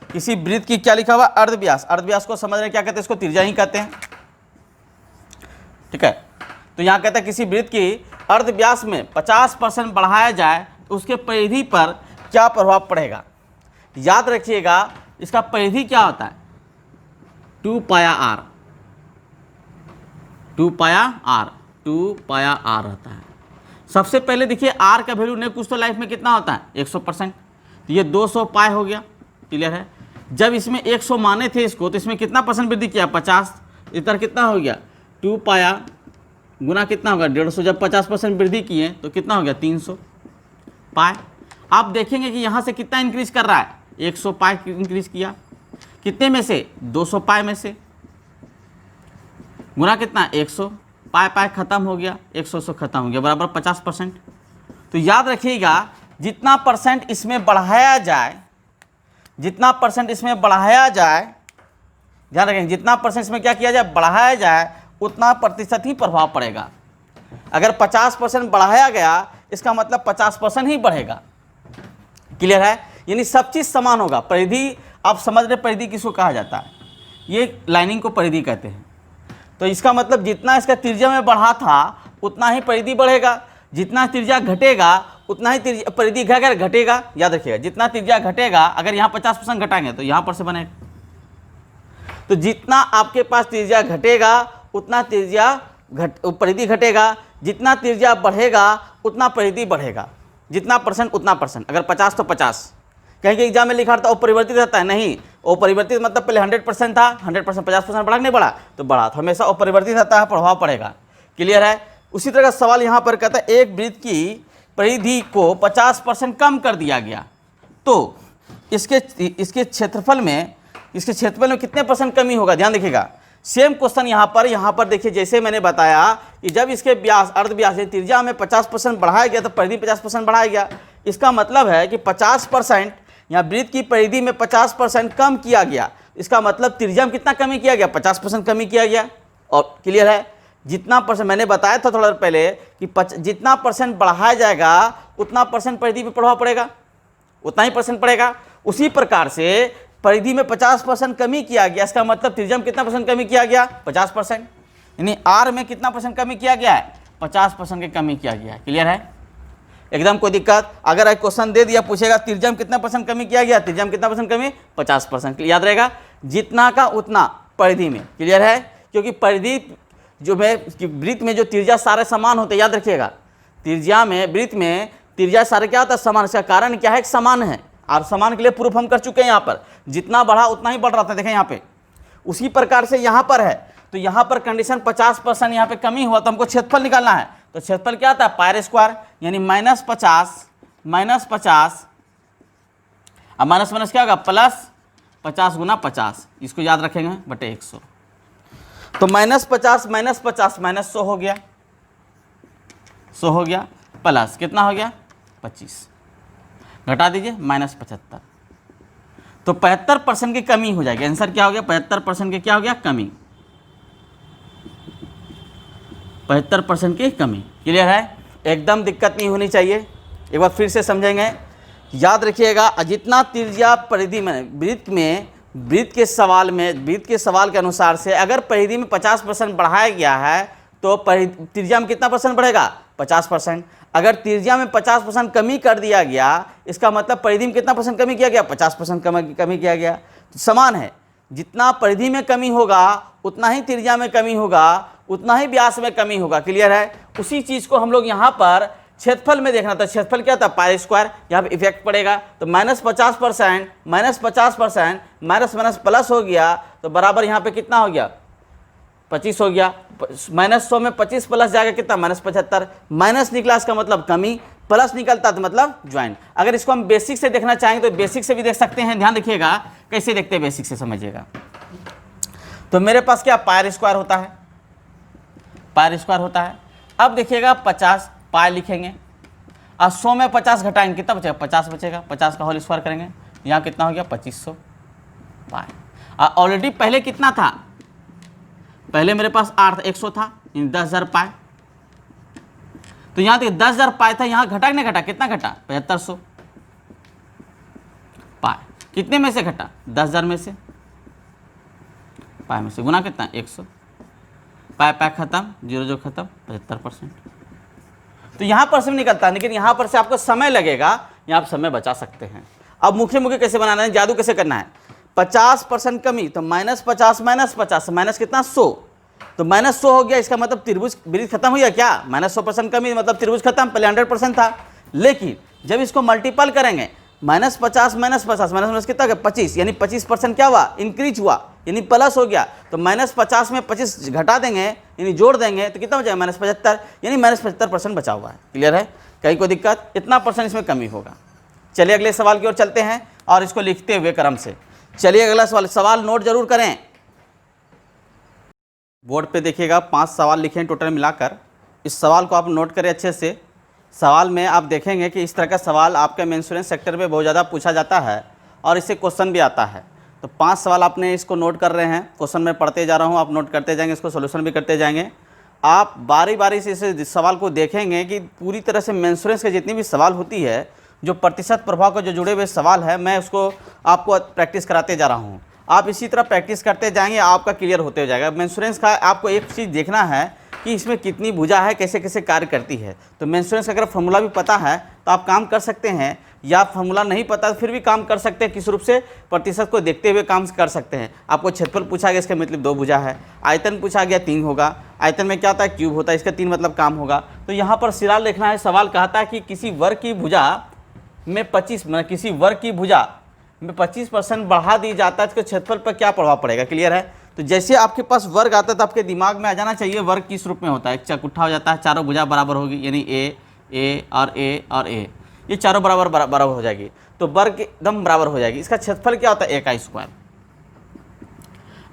किसी वृत्त की क्या लिखा हुआ अर्धव्यास। अर्धव्यास को समझ रहे क्या कहते हैं, इसको त्रिज्या ही कहते हैं। ठीक है, तो यहाँ कहता है किसी वृत्त की अर्धव्यास में 50% बढ़ाया जाए तो उसके परिधि पर क्या प्रभाव पड़ेगा। याद रखिएगा इसका परिधि क्या होता है 2 पाया आर, 2 पाया आर, 2 पाया आर रहता है। सबसे पहले देखिए आर का वैल्यू नहीं कुछ तो लाइफ में कितना होता है 100%, तो ये 200 पाई हो गया। क्लियर है। जब इसमें 100 माने थे इसको तो इसमें कितना % वृद्धि किया 50, इधर कितना हो गया 2 पाया गुना कितना होगा 150। जब 50% वृद्धि किए तो कितना हो गया 300 पाई। आप देखेंगे कि यहाँ से कितना इंक्रीज कर रहा है 100 पाई इंक्रीज किया, कितने में से 200 पाई में से, गुना कितना 100 पाई, पाई खत्म हो गया 100 से खत्म हो गया बराबर 50%। तो याद रखिएगा जितना % इसमें बढ़ाया जाए, जितना % इसमें बढ़ाया जाए, ध्यान रखेंगे जितना % इसमें क्या किया जाए बढ़ाया जाए उतना प्रतिशत ही प्रभाव पड़ेगा। अगर 50% बढ़ाया गया इसका मतलब 50% ही बढ़ेगा। क्लियर है, यानी सब चीज़ समान होगा। परिधि आप समझ रहे परिधि किसको कहा जाता है, ये लाइनिंग को परिधि कहते हैं। तो इसका मतलब जितना इसका त्रिज्या में बढ़ा था उतना ही परिधि बढ़ेगा, जितना त्रिज्या घटेगा उतना ही परिधि घटेगा। याद रखिएगा जितना त्रिज्या घटेगा, अगर यहाँ 50% घटाएंगे तो यहाँ पर से बनेगा। तो जितना आपके पास त्रिज्या घटेगा उतना त्रिज्या परिधि घटेगा, जितना त्रिज्या बढ़ेगा उतना परिधि बढ़ेगा। जितना परसेंट उतना परसेंट, अगर 50 तो 50। कहीं के एग्जाम में लिखा रहता है अपरिवर्तित रहता है, नहीं, अपरिवर्तित मतलब पहले 100% था, 100% 50% बढ़ा नहीं बढ़ा, तो बढ़ा, तो हमेशा अपरिवर्तित रहता है, प्रभाव पड़ेगा। क्लियर है। उसी तरह का सवाल यहाँ पर कहता है एक वृत्त की परिधि को 50% कम कर दिया गया, तो इसके क्षेत्रफल में कितने परसेंट कमी होगा, ध्यान देखिएगा। सेम क्वेश्चन यहाँ पर देखिए, जैसे मैंने बताया कि जब इसके व्यास अर्ध व्यास त्रिज्या में 50% बढ़ाया गया तो परिधि 50% बढ़ाया गया। इसका मतलब है कि 50% यहाँ वृत्त की परिधि में 50% कम किया गया, इसका मतलब त्रिज्या में कितना कमी किया गया, 50% कमी किया गया। और क्लियर है, जितना परसेंट मैंने बताया था थोड़ा देर पहले कि जितना परसेंट बढ़ाया जाएगा उतना परसेंट परिधि पर प्रभाव पड़ेगा, उतना ही परसेंट पड़ेगा। उसी प्रकार से परिधि में 50% कमी किया गया, इसका मतलब त्रिज्या में कितना परसेंट कमी किया गया, 50%, यानी आर में कितना परसेंट कमी किया गया है, 50% की कमी किया गया है। क्लियर है, एकदम कोई दिक्कत। अगर एक क्वेश्चन दे दिया, पूछेगा त्रिज्या में कितना परसेंट कमी किया गया, त्रिज्या में कितना परसेंट कमी, 50%, याद रहेगा, जितना का उतना परिधि में। क्लियर है, क्योंकि परिधि जो है वृत्त में जो त्रिज्या सारे समान होते, याद रखिएगा, त्रिज्या में वृत्त में त्रिज्या सारे क्या होता है, समान। इसका कारण क्या है, समान है, और समान के लिए प्रूफ हम कर चुके हैं। यहाँ पर जितना बढ़ा उतना ही बढ़ रहा था, देखें यहाँ पे। उसी प्रकार से यहाँ पर है, तो यहाँ पर कंडीशन 50% यहाँ पे कमी हुआ, तो हमको क्षेत्रफल निकालना है। तो क्षेत्रफल क्या आता है, पायर स्क्वायर, यानी -50 अब माइनस माइनस क्या होगा, +50 गुना 50, इसको याद रखेंगे बटे 100। तो -50 -100 हो गया, 100 हो गया, प्लस कितना हो गया, 25, घटा दीजिए -75, तो 75% की कमी हो जाएगी। आंसर क्या हो गया, 75% की क्या हो गया, कमी, 75% की कमी। क्लियर है, एकदम दिक्कत नहीं होनी चाहिए। एक बार फिर से समझेंगे, याद रखिएगा, जितना त्रिज्या परिधि में वृत्त के सवाल के अनुसार से अगर परिधि में 50% बढ़ाया गया है तो त्रिज्या में कितना परसेंट बढ़ेगा, 50%। अगर त्रिज्या में 50% कमी कर दिया गया, इसका मतलब परिधि में कितना परसेंट कमी किया गया, 50% कमी किया गया। तो समान है, जितना परिधि में कमी होगा उतना ही त्रिज्या में कमी होगा, उतना ही व्यास में कमी होगा। क्लियर है, उसी चीज़ को हम लोग यहाँ पर क्षेत्रफल में देखना था। क्षेत्रफल क्या था, पाई स्क्वायर, यहाँ पे इफेक्ट पड़ेगा, तो -50% माइनस प्लस हो गया, तो बराबर यहाँ पे कितना हो गया, 25 हो गया। -100 में 25 प्लस जाएगा कितना, -75, माइनस निकला इसका मतलब कमी, प्लस निकलता तो मतलब ज्वाइंट। अगर इसको हम बेसिक से देखना चाहेंगे तो बेसिक से भी देख सकते हैं। ध्यान रखिएगा कैसे देखते हैं, बेसिक से समझिएगा। तो मेरे पास क्या पायर स्क्वायर होता है, पायर स्क्वायर होता है। अब देखिएगा 50 पाई लिखेंगे और 100 में 50 घटाएंगे, कितना बचेगा, 50 बचेगा। 50 का होल स्क्वायर करेंगे, यहाँ कितना हो गया, 2500 पाई। ऑलरेडी पहले कितना था, पहले मेरे पास 8 100 था, 10,000 पाई। तो यहाँ देखिए 10,000 पाई था, यहाँ घटा नहीं घटा, कितना घटा, 7500 पाई। कितने में से घटा, 10,000 में से, पाई में से, गुना कितना, 100, पाई पाई खत्म, 0 खत्म, 75%। तो यहाँ पर से निकलता है, लेकिन यहाँ पर से आपको समय लगेगा, यहाँ आप समय बचा सकते हैं। अब मुख्य कैसे बनाना है, जादू कैसे करना है, 50% कमी, तो -50 -50 माइनस कितना, 100, तो -100 हो गया। इसका मतलब त्रिभुज वृत्त खत्म हो गया क्या, -100% कमी मतलब त्रिभुज खत्म, पहले 100% था। लेकिन जब इसको मल्टीपल करेंगे, -50 माइनस कितना हो गया, 25, यानी 25% क्या हुआ, इंक्रीज हुआ, यानी प्लस हो गया। तो -50 में 25 घटा देंगे, यानी जोड़ देंगे, तो कितना हो जाएगा, -75, यानी -75% बचा हुआ है। क्लियर है, कहीं कोई दिक्कत, इतना परसेंट इसमें कमी होगा। चलिए अगले सवाल की ओर चलते हैं और इसको लिखते हुए क्रम से। चलिए अगला सवाल नोट जरूर करें, बोर्ड पे देखिएगा 5 सवाल लिखे हैं टोटल मिलाकर। इस सवाल को आप नोट करें अच्छे से। सवाल में आप देखेंगे कि इस तरह का सवाल आपके मेंसुरेंस सेक्टर में बहुत ज़्यादा पूछा जाता है और इससे क्वेश्चन भी आता है। तो 5 सवाल आपने इसको नोट कर रहे हैं, क्वेश्चन में पढ़ते जा रहा हूँ, आप नोट करते जाएंगे, इसको सोल्यूशन भी करते जाएंगे। आप बारी बारी से इस सवाल को देखेंगे कि पूरी तरह से मेंसुरेंस के जितनी भी सवाल होती है, जो प्रतिशत प्रभाव को जो जुड़े हुए सवाल है, मैं उसको आपको प्रैक्टिस कराते जा रहा हूँ। आप इसी तरह प्रैक्टिस करते जाएंगे, आपका क्लियर होते जाएगा। मेंसुरेंस का आपको एक चीज़ देखना है कि इसमें कितनी भुजा है, कैसे कैसे कार्य करती है। तो मेंसुरेंस का अगर फॉर्मूला भी पता है तो आप काम कर सकते हैं। या फार्मूला नहीं पता फिर भी काम कर सकते हैं, किस रूप से प्रतिशत को देखते हुए काम कर सकते हैं। आपको क्षेत्रफल पूछा गया, इसका मतलब 2 भुजा है। आयतन पूछा गया 3 होगा, आयतन में क्या होता है क्यूब होता है, इसका 3 मतलब काम होगा। तो यहाँ पर सिरा लिखना है। सवाल कहता है कि किसी वर्ग की भुजा में 25% बढ़ा दी जाता है, इसके क्षेत्रफल पर क्या प्रभाव पड़ेगा। क्लियर है। तो जैसे आपके पास वर्ग आता है तो आपके दिमाग में आ जाना चाहिए वर्ग किस रूप में होता है। चकुट्ठा हो जाता है, चारों भुजा बराबर होगी, यानी ए और ए और ए, ये चारों बराबर हो जाएगी, तो वर्ग एकदम बराबर हो जाएगी। इसका क्षेत्रफल क्या होता है, ए का स्क्वायर।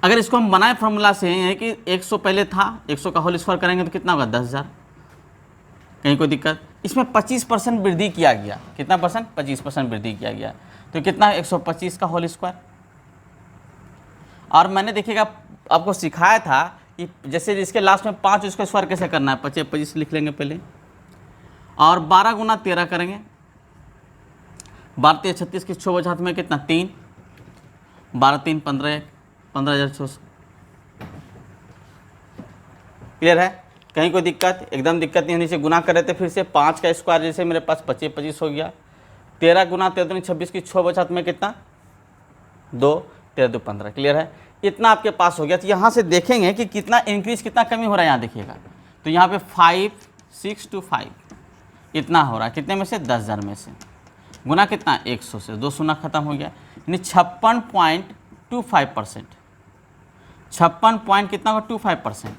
अगर इसको हम बनाए फॉर्मूला से है कि 100 पहले था, 100 का होल स्क्वायर करेंगे तो कितना होगा 10,000। कहीं कोई दिक्कत, इसमें 25% वृद्धि किया गया। कितना परसेंट, 25% वृद्धि किया गया, तो कितना 125 का होल स्क्वायर। और मैंने देखिएगा आपको सिखाया था कि जैसे इसके लास्ट में 5 इसका स्क्वायर कैसे करना है। 25 लिख लेंगे पहले, और 12 गुना 13 करेंगे, 12 3 36 की 6 बजे हाथ में कितना 3, 12 3 15 15,600। क्लियर है। कहीं कोई दिक्कत, एकदम दिक्कत नहीं होनी चाहिए। गुना कर रहे थे फिर से 5 का स्क्वायर, जैसे मेरे पास 25 हो गया। 13 गुना 13 26 की 6 बजे हाथ में कितना 2, 13 2 15। क्लियर है। इतना आपके पास हो गया। तो यहाँ से देखेंगे कि कितना इंक्रीज कितना कमी हो रहा है। यहाँ देखिएगा तो यहाँ पे 5625 इतना हो रहा है, कितने में से 10,000 में से, गुना कितना 100 से, 2 शून्य खत्म हो गया, यानी 56.25%। 56 पॉइंट कितना होगा 25%।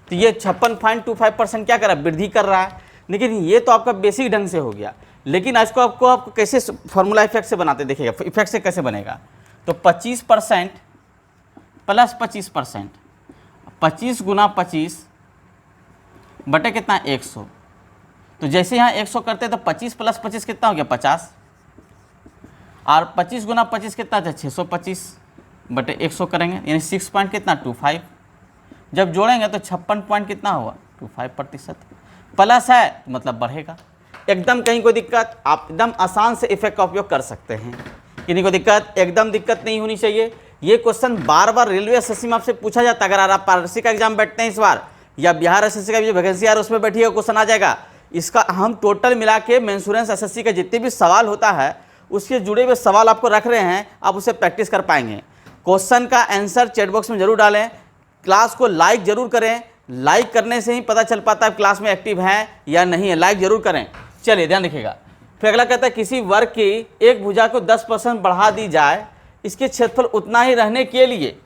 तो ये 56.25% क्या कर रहा है, वृद्धि कर रहा है। लेकिन ये तो आपका बेसिक ढंग से हो गया। लेकिन आज को आपको कैसे फॉर्मूला इफेक्ट से बनाते देखिएगा। इफेक्ट से कैसे बनेगा, तो 25% प्लस 25%, 25 गुना 25 बटे कितना 100। तो जैसे यहाँ 100 करते तो 25 प्लस 25 कितना हो गया 50, और 25 गुना 25 कितना था 625 बटे 100 करेंगे, यानी 6 पॉइंट कितना 25। जब जोड़ेंगे तो 56 पॉइंट कितना हुआ 25%। प्लस है मतलब बढ़ेगा। एकदम कहीं कोई दिक्कत, आप एकदम आसान से इफेक्ट का उपयोग कर सकते हैं, किन्हीं को दिक्कत, एकदम दिक्कत नहीं होनी चाहिए। ये क्वेश्चन बार बार रेलवे एसएससी में आपसे पूछा जाता है। अगर आप पारसी का एग्जाम बैठते हैं इस बार, या बिहार एसएससी का जो वैकेंसी आ रहा है उसमें बैठिए क्वेश्चन आ जाएगा। इसका हम टोटल मिला के मेंसुरेंस एसएससी का जितने भी सवाल होता है उसके जुड़े हुए सवाल आपको रख रहे हैं, आप उसे प्रैक्टिस कर पाएंगे। क्वेश्चन का आंसर चैट बॉक्स में जरूर डालें, क्लास को लाइक जरूर करें। लाइक करने से ही पता चल पाता है क्लास में एक्टिव हैं या नहीं है, लाइक जरूर करें। चलिए ध्यान रखिएगा। फिर अगला कहता है किसी वर्ग की एक भुजा को 10% बढ़ा दी जाए, इसके क्षेत्रफल उतना ही रहने के लिए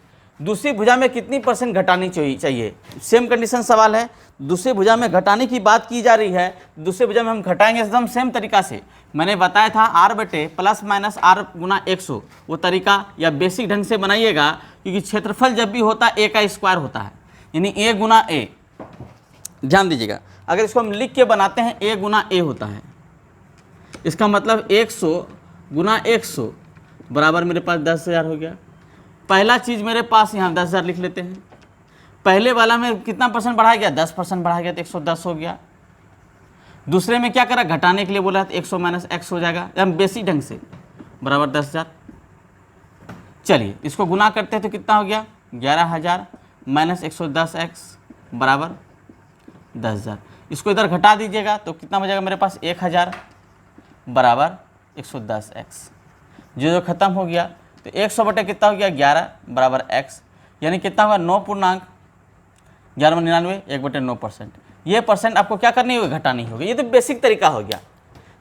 दूसरी भुजा में कितनी % घटानी चाहिए। सेम कंडीशन सवाल है, दूसरी भुजा में घटाने की बात की जा रही है। दूसरी भुजा में हम घटाएंगे एकदम सेम तरीका से। मैंने बताया था r बटे प्लस माइनस r गुना 100, वो तरीका या बेसिक ढंग से बनाइएगा, क्योंकि क्षेत्रफल जब भी होता है a का स्क्वायर होता है, यानी a गुना a। ध्यान दीजिएगा, अगर इसको हम लिख के बनाते हैं a गुना a होता है, इसका मतलब 100 गुना 100 बराबर मेरे पास 10,000 हो गया। पहला चीज़ मेरे पास यहाँ 10,000 लिख लेते हैं। पहले वाला में कितना % बढ़ा गया 10% बढ़ा गया, तो 110 हो गया। दूसरे में क्या करा, घटाने के लिए बोला तो 100 माइनस x हो जाएगा, हम बेसिक ढंग से बराबर 10,000। चलिए इसको गुना करते हैं तो कितना हो गया 11,000 माइनस 110x बराबर 10,000। इसको इधर घटा दीजिएगा तो कितना हो जाएगा मेरे पास 1,000 बराबर 110x। जो खत्म हो गया तो 100 बटे कितना हो गया 11 बराबर x, यानी कितना होगा 9.99 1 बटे 9%। ये % आपको क्या करनी होगी, घटानी होगी। ये तो बेसिक तरीका हो गया,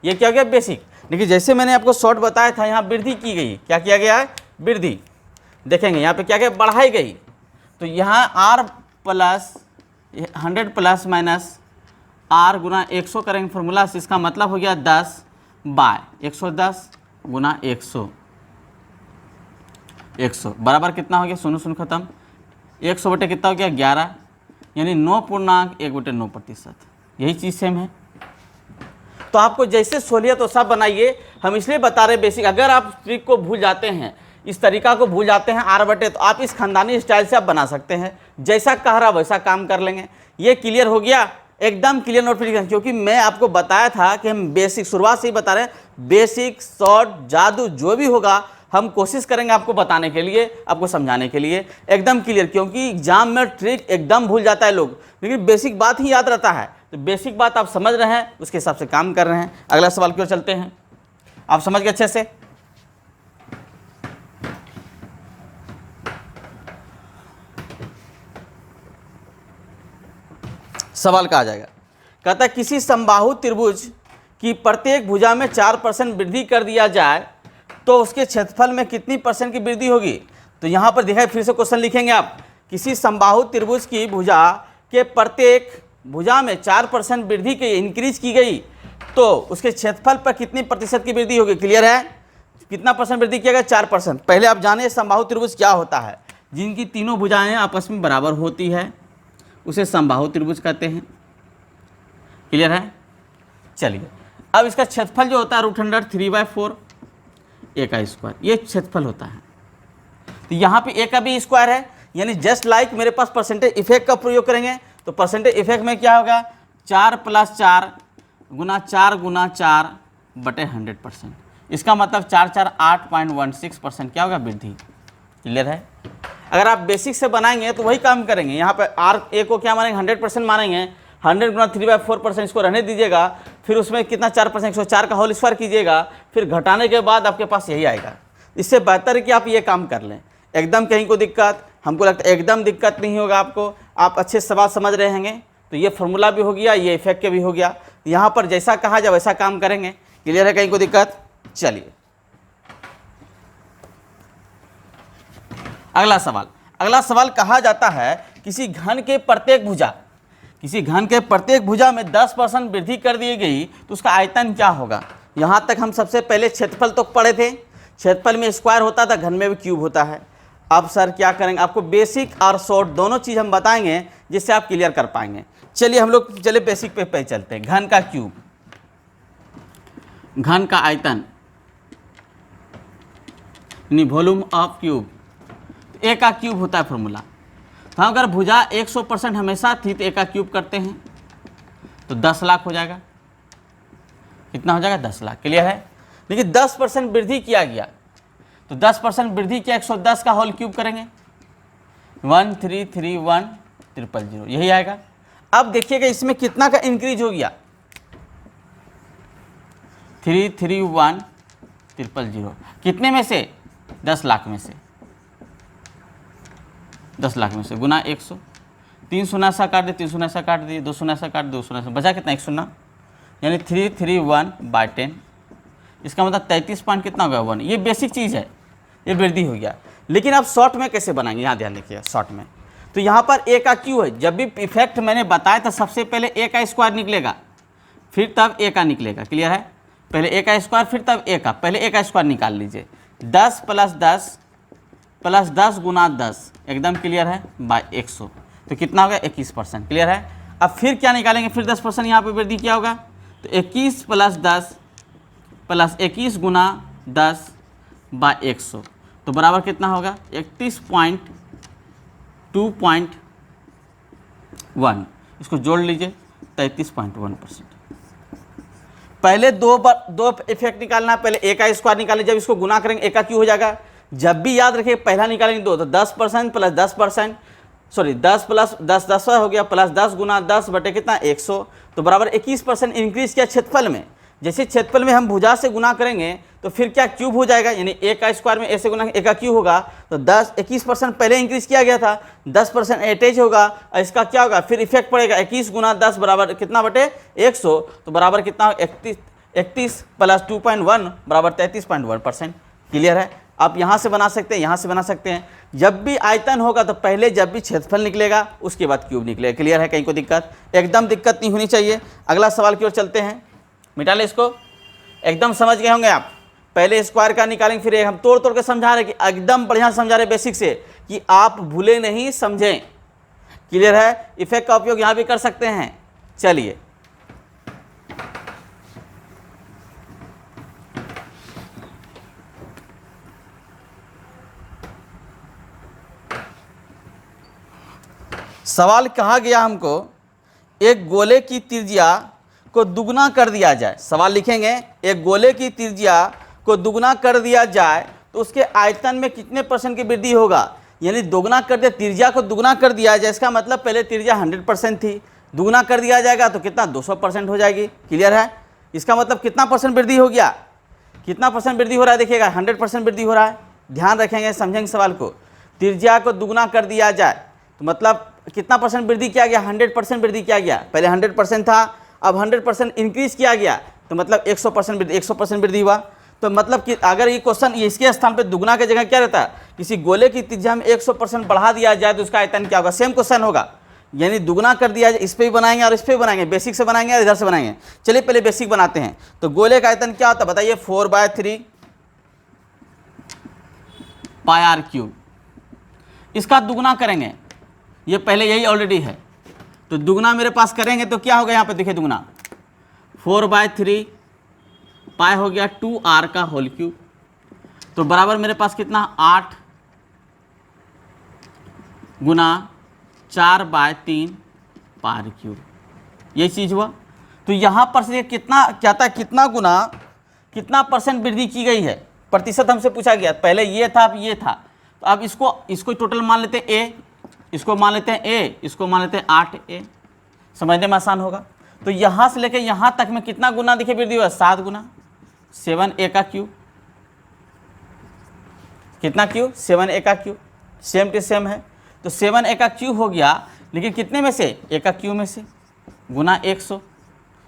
ये क्या हो गया बेसिक। लेकिन जैसे मैंने आपको शॉर्ट बताया था, यहाँ वृद्धि की गई। क्या किया गया है, वृद्धि। देखेंगे यहाँ पे क्या क्या बढ़ाई गई, तो यहाँ r plus 100 plus minus r गुना 100 करेंगे फॉर्मूला से। इसका मतलब हो गया 10 बाय 110 गुना 100 बराबर कितना हो गया, शून्य शून्य खत्म, 100 बटे कितना हो गया 11, यानी 9.1 बटे 9%। यही चीज़ सेम है। तो आपको जैसे सहूलियत वैसा बनाइए। हम इसलिए बता रहे बेसिक। अगर आप ट्रिक को भूल जाते हैं, इस तरीका को भूल जाते हैं r बटे, तो आप इस खानदानी स्टाइल से आप बना सकते हैं। जैसा कह रहा वैसा काम कर लेंगे। ये क्लियर हो गया, एकदम क्लियर नोटिफिकेशन। क्योंकि मैं आपको बताया था कि हम बेसिक शुरुआत से ही बता रहे हैं, बेसिक शॉर्ट जादू जो भी होगा हम कोशिश करेंगे आपको बताने के लिए, आपको समझाने के लिए एकदम क्लियर। क्योंकि एग्जाम में ट्रिक एकदम भूल जाता है लोग, लेकिन बेसिक बात ही याद रहता है। तो बेसिक बात आप समझ रहे हैं, उसके हिसाब से काम कर रहे हैं। अगला सवाल की ओर चलते हैं। आप समझ गए अच्छे से। सवाल कहा जाएगा, कहता है किसी समबाहु त्रिभुज की प्रत्येक भुजा में 4% वृद्धि कर दिया जाए तो उसके क्षेत्रफल में कितनी परसेंट की वृद्धि होगी। तो यहाँ पर देखा, फिर से क्वेश्चन लिखेंगे आप, किसी समबाहु त्रिभुज की भुजा के प्रत्येक भुजा में 4% वृद्धि की इंक्रीज की गई तो उसके क्षेत्रफल पर कितनी प्रतिशत की वृद्धि होगी। क्लियर है, कितना परसेंट वृद्धि किया गया, 4%। पहले आप जाने समबाहु त्रिभुज क्या होता है, जिनकी तीनों भुजाएं आपस में बराबर होती है उसे समबाहु त्रिभुज कहते हैं। क्लियर है, चलिए अब इसका क्षेत्रफल जो होता है √3/4 a का स्क्वायर, ये क्षेत्रफल होता है। तो यहाँ पे a का भी स्क्वायर है, यानी जस्ट लाइक मेरे पास परसेंटेज इफेक्ट का प्रयोग करेंगे तो परसेंटेज इफेक्ट में क्या होगा, 4 + 4 गुना 4 गुना 4 बटे 100%। इसका मतलब 4 4 8.16% क्या होगा, वृद्धि। क्लियर है, अगर आप बेसिक से बनाएंगे तो वही काम करेंगे। यहाँ पे a को क्या मानेंगे, 100% मानेंगे। 100 गुना 3/4% इसको रहने दीजिएगा, फिर उसमें कितना 4%, 104 का होल स्क्वायर कीजिएगा, फिर घटाने के बाद आपके पास यही आएगा। इससे बेहतर है कि आप ये काम कर लें। एकदम कहीं को दिक्कत, हमको लगता है एकदम दिक्कत नहीं होगा आपको, आप अच्छे सवाल समझ रहे होंगे। तो ये फॉर्मूला भी हो गया, ये इफेक्ट के भी हो गया। यहाँ पर जैसा कहा जाए वैसा काम करेंगे। क्लियर है, कहीं को दिक्कत। चलिए अगला सवाल कहा जाता है किसी घन के प्रत्येक भुजा में 10% वृद्धि कर दी गई तो उसका आयतन क्या होगा। यहाँ तक हम सबसे पहले क्षेत्रफल तो पढ़े थे, क्षेत्रफल में स्क्वायर होता था, घन में भी क्यूब होता है। अब सर क्या करेंगे, आपको बेसिक और शॉर्ट दोनों चीज़ हम बताएंगे जिससे आप क्लियर कर पाएंगे। चलिए हम लोग बेसिक पे चलते हैं। घन का क्यूब, घन का आयतन यानी वॉल्यूम ऑफ क्यूब, ए का क्यूब होता है फॉर्मूला। तो अगर भुजा 100% हमेशा थी तो ए का क्यूब करते हैं तो 10 लाख हो जाएगा। कितना हो जाएगा, 10 लाख। क्लियर है, लेकिन 10% वृद्धि किया गया तो 10% वृद्धि किया 110 का होल क्यूब करेंगे, 1331000, यही आएगा। अब देखिएगा इसमें कितना का इंक्रीज हो गया, 331000, कितने में से, 10 लाख में से, 10 लाख में से गुना 100, 3 शून्य सा काट दिए, 3 शून्य सा काट दिए, 2 शून्य सा काट दिए, 2 शून्य सा बचा कितना, 1 शून्य, यानी 331/10। इसका मतलब 33 पॉइंट कितना होगा, 1। ये बेसिक चीज़ है, ये वृद्धि हो गया। लेकिन आप शॉर्ट में कैसे बनाएंगे, यहाँ ध्यान रखिए। शॉर्ट में तो यहाँ पर ए का क्यू है, जब भी इफेक्ट मैंने बताया था सबसे पहले ए का स्क्वायर निकलेगा फिर तब ए का निकलेगा। क्लियर है, पहले ए का स्क्वायर फिर तब ए का, पहले ए का स्क्वायर निकाल लीजिए। 10 + 10 गुना 10, एकदम क्लियर है, बाय 100, तो कितना होगा, 21%। क्लियर है, अब फिर क्या निकालेंगे, फिर 10% यहाँ पे वृद्धि क्या होगा, तो 21 + 10 + 21 गुना 10 बाय 100, तो बराबर कितना होगा, 31.2.1। इसको जोड़ लीजिए, 33.1%। पहले दो इफेक्ट निकालना है, पहले ए का स्क्वायर निकालें, जब इसको गुना करेंगे ए का क्यू हो जाएगा। जब भी याद रखिए पहला निकालेंगे 2, तो 10% + 10%, सॉरी 10 + 10 10 हो गया, प्लस 10 गुना 10 बटे कितना, 100, तो बराबर 21% इंक्रीज किया क्षेत्रफल में। जैसे क्षेत्रफल में हम भुजा से गुना करेंगे तो फिर क्या, क्यूब हो जाएगा, यानी ए का स्क्वायर में ए से गुना ए का क्यूब होगा, तो 21% पहले इंक्रीज किया गया था, 10% अटैच होगा, और इसका क्या होगा, फिर इफेक्ट पड़ेगा, 21 गुना 10 बराबर कितना बटे 100, तो बराबर कितना, 31 + 2.1 बराबर 33.1%। क्लियर है, आप यहाँ से बना सकते हैं, यहाँ से बना सकते हैं। जब भी आयतन होगा तो पहले जब भी क्षेत्रफल निकलेगा उसके बाद क्यूब निकलेगा। क्लियर है, कहीं को दिक्कत, एकदम दिक्कत नहीं होनी चाहिए। अगला सवाल की ओर चलते हैं, मिटा ले इसको, एकदम समझ गए होंगे आप। पहले स्क्वायर का निकालेंगे, फिर हम तोड़ तोड़ के समझा रहे कि एकदम बढ़िया समझा रहे बेसिक से, कि आप भूले नहीं, समझें। क्लियर है, इफेक्ट का उपयोग यहाँ भी कर सकते हैं। चलिए सवाल कहा गया हमको, एक गोले की त्रिज्या को दुगना कर दिया जाए। सवाल लिखेंगे, एक गोले की त्रिज्या को दुगना कर दिया जाए तो उसके आयतन में कितने % की वृद्धि होगा। यानी दोगुना कर दिया, त्रिज्या को दुगना कर दिया जाए, इसका मतलब पहले त्रिज्या 100% थी, दुगना कर दिया जाएगा तो कितना, 200% हो जाएगी। क्लियर है, इसका मतलब कितना % वृद्धि हो गया, कितना परसेंट वृद्धि हो रहा है देखिएगा, 100% वृद्धि हो रहा है। ध्यान रखेंगे, समझेंगे सवाल को। त्रिज्या को दुगना कर दिया जाए तो मतलब कितना परसेंट वृद्धि किया गया, 100% वृद्धि किया गया। पहले 100% था, अब 100% इंक्रीज किया गया तो मतलब 100% वृद्धि, 100% वृद्धि हुआ। तो मतलब कि अगर ये क्वेश्चन इसके स्थान पे दुगना की जगह क्या रहता है, किसी गोले की त्रिज्या में 100% बढ़ा दिया जाए तो उसका आयतन क्या होगा, सेम क्वेश्चन होगा। यानी दुगना कर दिया जाए, इस पे भी बनाएंगे और इस पे भी बनाएंगे, बेसिक से बनाएंगे और इधर से बनाएंगे। चलिए पहले बेसिक बनाते हैं। तो गोले का आयतन क्या होता है बताइए, 4/3 पाई आर क्यूब। इसका दुगना करेंगे, ये पहले यही ऑलरेडी है, तो दुगना मेरे पास करेंगे तो क्या होगा, यहाँ पे देखिए दुगना 4/3 पाई हो गया 2r का होल क्यूब, तो बराबर मेरे पास कितना 8 गुना 4/3 पाई क्यूब, ये चीज़ हुआ। तो यहाँ पर से कितना क्या था, कितना गुना कितना परसेंट वृद्धि की गई है, प्रतिशत हमसे पूछा गया। पहले ये था, अब ये था, तो अब इसको टोटल मान लेते हैं a, इसको मान लेते हैं a, इसको मान लेते हैं 8a, समझने में आसान होगा। तो यहाँ से लेके यहाँ तक में कितना गुना देखिए वृद्धि हुआ, 7 गुना 7a का क्यूब। कितना क्यूब, 7a का क्यूब, सेम टू सेम है। तो 7a का क्यूब हो गया, लेकिन कितने में से, a का क्यूब में से, गुना 100।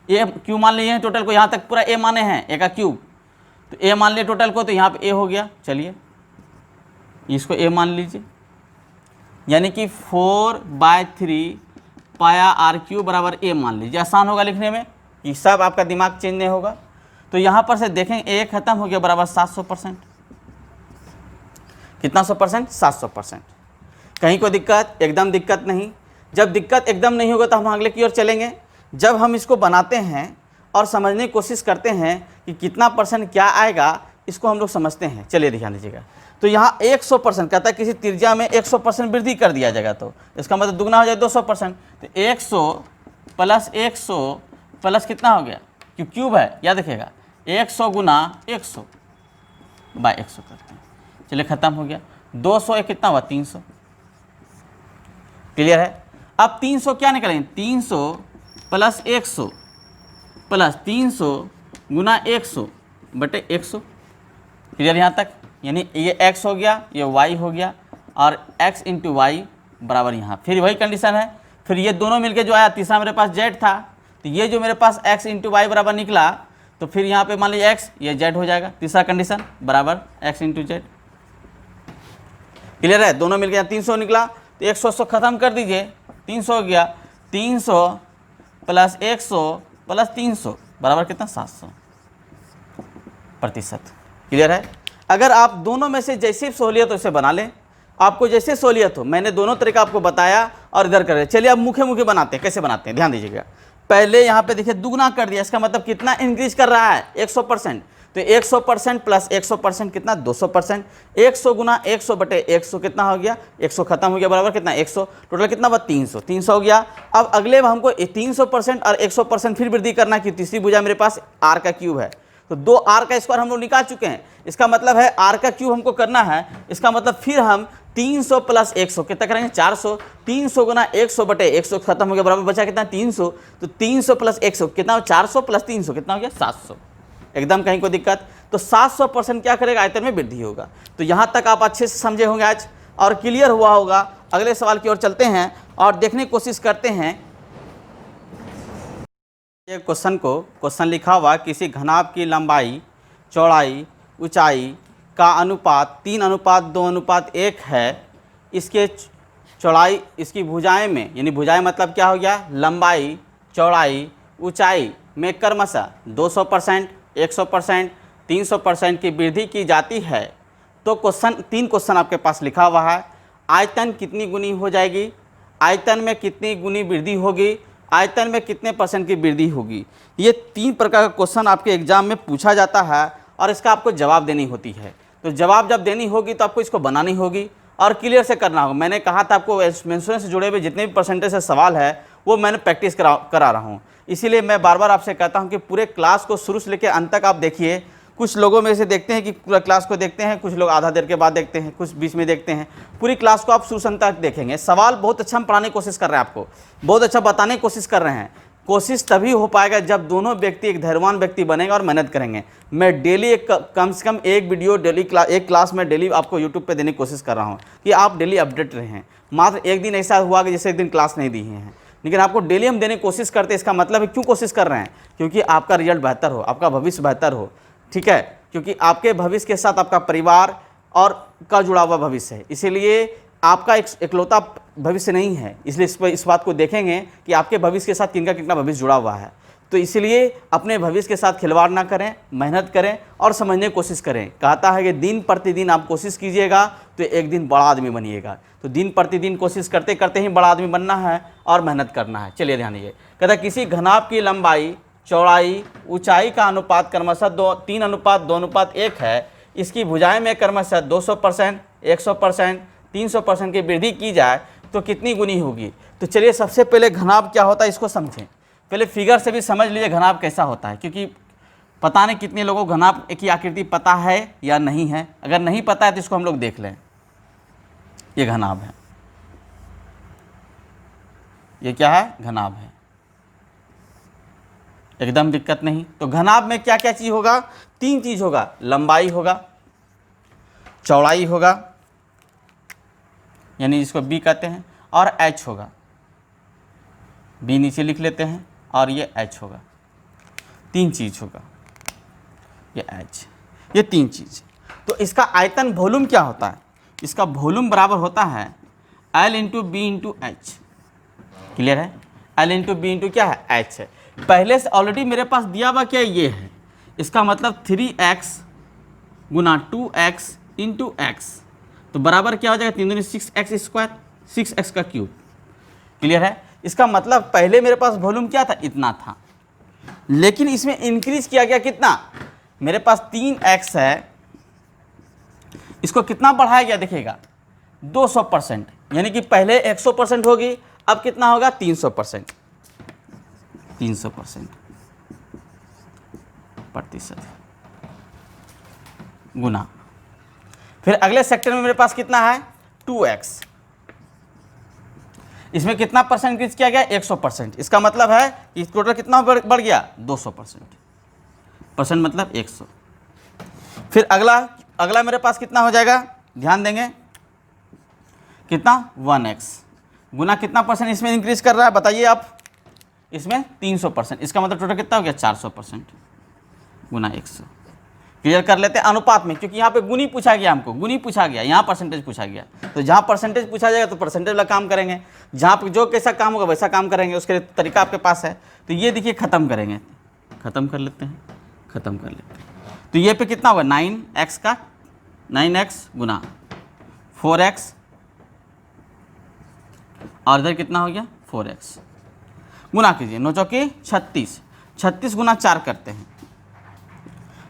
a क्यूब मान लिए हैं टोटल को, यहाँ तक पूरा a माने हैं, a का क्यूब, तो a मान लिए टोटल को, तो यहाँ पे a हो गया। चलिए इसको a मान लीजिए, यानी कि 4/3 पाया आर क्यूब बराबर a मान लीजिए। आसान होगा लिखने में, ये सब आपका दिमाग चेंज नहीं होगा। तो यहाँ पर से देखें a खत्म हो गया बराबर 700%। कितना 100%, 700%। कहीं कोई दिक्कत, एकदम दिक्कत नहीं। जब दिक्कत एकदम नहीं होगा तो हम अगले की ओर चलेंगे। जब हम इसको बनाते हैं और समझने की कोशिश करते हैं कि कितना परसेंट क्या आएगा, इसको हम लोग समझते हैं। चलिए ध्यान दीजिएगा। तो यहाँ 100% कहता है किसी त्रिज्या में 100% वृद्धि कर दिया जाएगा, तो इसका मतलब दुगना हो जाए 200%। तो 100 प्लस 100 प्लस कितना हो गया, क्यूब है, याद रखिएगा 100 गुना 100 बाय 100 करते हैं। चलिए ख़त्म हो गया। 200 एक कितना हुआ, 300। क्लियर है। अब 300 क्या निकलेंगे, 300 प्लस 100 प्लस 300 गुना 100 बटे 100। क्लियर यहाँ तक। यानी ये x हो गया, ये y हो गया, और x इंटू वाई बराबर यहाँ फिर वही कंडीशन है। फिर ये दोनों मिलके जो आया, तीसरा मेरे पास z था, तो ये जो मेरे पास x इंटू वाई बराबर निकला, तो फिर यहाँ पे मान लीजिए x, ये z हो जाएगा। तीसरा कंडीशन बराबर x इंटू जेड। क्लियर है। दोनों मिलके 300 निकला, तो 100 खत्म कर दीजिए, 300 हो गया। 300 प्लस 100 प्लस 300 बराबर कितना, 700%। क्लियर है। अगर आप दोनों में से जैसी सहूलियत हो उसे बना लें, आपको जैसे सहूलियत हो। मैंने दोनों तरीका आपको बताया और इधर कर रहे। चलिए अब मुखे मुखे बनाते हैं, कैसे बनाते हैं ध्यान दीजिएगा। पहले यहाँ पे देखिए दुगना कर दिया, इसका मतलब कितना इंक्रीज कर रहा है, 100%। तो 100% प्लस 100% कितना, 200%। 100 गुना 100 बटे 100 कितना हो गया, 100 खत्म हो गया बराबर कितना, 100। टोटल कितना हुआ, 300। 300 हो गया। अब अगले में हमको 300% और 100% फिर वृद्धि करना की तीसरी भुजा मेरे पास r का क्यूब है, तो 2r का स्क्वायर हम लोग निकाल चुके हैं। इसका मतलब है r का क्यूब हमको करना है। इसका मतलब फिर हम 300 प्लस 100 कितना करेंगे, 400। 300 गुना 100 बटे 100 खत्म हो गया बराबर बचा कितना, 300। तो 300 प्लस 100 कितना, 400 प्लस 300 कितना हो गया, 700। एकदम कहीं कोई दिक्कत। तो 700% क्या करेगा, आयतन में वृद्धि होगा। तो यहाँ तक आप अच्छे से समझे होंगे आज और क्लियर हुआ होगा। अगले सवाल की ओर चलते हैं और देखने की कोशिश करते हैं। ये क्वेश्चन लिखा हुआ, किसी घनाभ की लंबाई, चौड़ाई, ऊंचाई का अनुपात 3:2:1 है। इसके चौड़ाई, इसकी भुजाएं में, यानी भुजाएं मतलब क्या हो गया, लंबाई, चौड़ाई, ऊंचाई में क्रमशः 200%, 100%, 300% की वृद्धि की जाती है। तो तीन क्वेश्चन आपके पास लिखा हुआ है। आयतन कितनी गुनी हो जाएगी, आयतन में कितनी गुनी वृद्धि होगी, आयतन में कितने % की वृद्धि होगी। ये 3 प्रकार का क्वेश्चन आपके एग्जाम में पूछा जाता है और इसका आपको जवाब देनी होती है। तो जवाब जब देनी होगी तो आपको इसको बनानी होगी और क्लियर से करना होगा। मैंने कहा था आपको मेंसुरेशन से जुड़े हुए जितने भी परसेंटेज से सवाल है वो मैंने प्रैक्टिस करा रहा हूँ। इसीलिए मैं बार बार आपसे कहता हूँ कि पूरे क्लास को शुरू से लेकर अंत तक आप देखिए। कुछ लोगों में से देखते हैं कि पूरा क्लास को देखते हैं, कुछ लोग आधा देर के बाद देखते हैं, कुछ बीच में देखते हैं। पूरी क्लास को आप शुरू से अंत तक देखेंगे। सवाल बहुत अच्छा हम पढ़ाने की कोशिश कर रहे हैं, आपको बहुत अच्छा बताने की कोशिश कर रहे हैं। कोशिश तभी हो पाएगा जब दोनों व्यक्ति एक धैर्यवान व्यक्ति बनेंगे और मेहनत करेंगे। मैं डेली एक कम से कम एक वीडियो डेली एक क्लास में डेली आपको यूट्यूब पे देने की कोशिश कर रहा हूँ कि आप डेली अपडेट रहें। मात्र एक दिन ऐसा हुआ कि जैसे एक दिन क्लास नहीं दी हैं, लेकिन आपको डेली हम देने की कोशिश करते हैं। इसका मतलब है क्यों कोशिश कर रहे हैं? क्योंकि आपका रिजल्ट बेहतर हो, आपका भविष्य बेहतर हो, ठीक है। क्योंकि आपके भविष्य के साथ आपका परिवार और का जुड़ा हुआ भविष्य है, इसीलिए आपका इकलौता भविष्य नहीं है। इसलिए इस बात को देखेंगे कि आपके भविष्य के साथ किनका कितना भविष्य जुड़ा हुआ है। तो इसलिए अपने भविष्य के साथ खिलवाड़ ना करें, मेहनत करें और समझने की कोशिश करें। कहता है कि दिन प्रतिदिन आप कोशिश कीजिएगा तो एक दिन बड़ा आदमी बनिएगा। तो दिन प्रतिदिन कोशिश करते करते ही बड़ा आदमी बनना है और मेहनत करना है। चलिए ध्यान दीजिए, कहता है किसी घनाभ की लंबाई, चौड़ाई, ऊंचाई का अनुपात क्रमशः 3:2:1 है। इसकी भुजाएं में क्रमशः 200%, 100%, 300% की वृद्धि की जाए तो कितनी गुनी होगी? तो चलिए सबसे पहले घनाभ क्या होता है इसको समझें। पहले फिगर से भी समझ लीजिए घनाभ कैसा होता है, क्योंकि पता नहीं कितने लोगों को घनाभ की आकृति पता है या नहीं है। अगर नहीं पता है तो इसको हम लोग देख लें। ये घनाभ है, ये क्या है? घनाभ है, एकदम दिक्कत नहीं। तो घनाभ में क्या क्या चीज होगा? 3 चीज होगा, लंबाई होगा, चौड़ाई होगा यानी जिसको बी कहते हैं, और एच होगा। बी नीचे लिख लेते हैं और ये एच होगा। 3 चीज होगा, ये एच, ये 3 चीज। तो इसका आयतन वॉल्यूम क्या होता है? इसका वॉल्यूम बराबर होता है L into b into h. Clear है? L इंटू बी इंटू क्या है? एच है। पहले से ऑलरेडी मेरे पास दिया हुआ क्या ये है, इसका मतलब 3x गुना 2x इंटू एक्स, तो बराबर क्या हो जाएगा? 3 दूनी 6x स्क्वायर, 6x का क्यूब। क्लियर है? इसका मतलब पहले मेरे पास वॉल्यूम क्या था? इतना था, लेकिन इसमें इंक्रीज किया गया कितना? मेरे पास 3x है, इसको कितना बढ़ाया गया देखिएगा? 200%, यानी कि पहले 100% होगी, अब कितना होगा? 300%, 300% प्रतिशत गुना। फिर अगले सेक्टर में मेरे पास कितना है? 2x, इसमें कितना परसेंट इंक्रीज किया गया? 100%। इसका मतलब है कि टोटल कितना बढ़ गया? 200%। परसेंट मतलब 100। फिर अगला मेरे पास कितना हो जाएगा? ध्यान देंगे, कितना? 1x गुना कितना परसेंट इसमें इंक्रीज कर रहा है बताइए आप? इसमें 300%। इसका मतलब टोटल कितना हो गया? 400% गुना 100। क्लियर कर लेते हैं अनुपात में, क्योंकि यहाँ पे गुनी पूछा गया, हमको गुनी पूछा गया, यहाँ परसेंटेज पूछा गया। तो जहाँ परसेंटेज पूछा जाएगा तो परसेंटेज वाला काम करेंगे, जहाँ पे जो कैसा काम होगा वैसा काम करेंगे। उसके लिए तरीका आपके पास है। तो ये देखिए ख़त्म करेंगे, ख़त्म कर लेते हैं, ख़त्म कर लेते हैं। तो ये पे कितना होगा? 9x का 9x गुना 4x, और इधर कितना हो गया? 4x। गुना कीजिए, 9 चौकी 36, 36 गुना 4 करते हैं,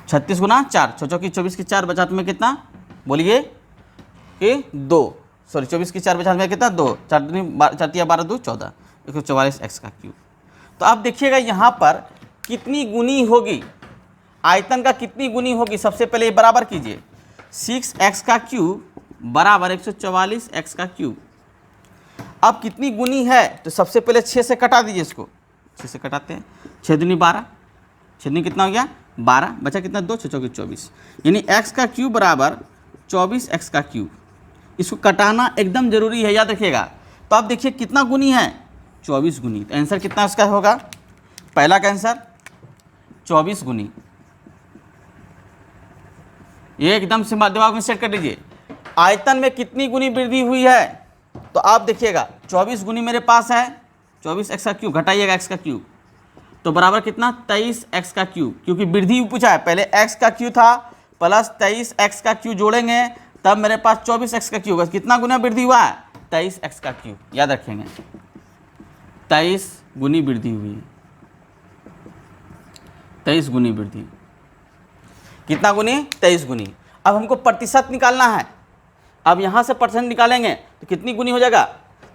36 गुना 4, 6 चौकी 24 की 4 बचा में कितना? बोलिए कि 2, सॉरी 24 की 4 बचा में कितना? 2, 4 12 2 14, 144 x का क्यूब। तो आप देखिएगा यहाँ पर कितनी गुनी होगी, आयतन का कितनी गुनी होगी? सबसे पहले ये बराबर कीजिए, 6x का क्यूब बराबर 144 x का क्यूब। अब कितनी गुनी है? तो सबसे पहले 6 से कटा दीजिए, इसको 6 से कटाते हैं, 6 दूनी 12, 6 दूनी कितना हो गया? 12, बचा कितना? 2, 6 चौकी 24, यानी x का क्यूब बराबर 24x का क्यूब। इसको कटाना एकदम जरूरी है, याद रखिएगा। तो आप देखिए कितना गुनी है? 24 गुनी। तो आंसर कितना इसका होगा? पहला का आंसर 24 गुनी। ये एकदम से दिमाग में सेट कर लीजिए। आयतन में कितनी गुनी वृद्धि हुई है? तो आप देखिएगा 24 गुनी मेरे पास है, 24x का क्यूब, घटाइएगा x का क्यूब, तो बराबर कितना? 23x का क्यूब, क्योंकि वृद्धि पूछा है। पहले x का क्यूब था प्लस 23x का क्यूब जोड़ेंगे तब मेरे पास 24x का क्यूब। कितना गुना वृद्धि हुआ है? 23x का क्यूब। याद रखेंगे 23 गुनी वृद्धि हुई, 23 गुनी वृद्धि। कितना गुनी? 23 गुनी। अब हमको प्रतिशत निकालना है। अब यहाँ से परसेंट निकालेंगे तो कितनी गुनी हो जाएगा?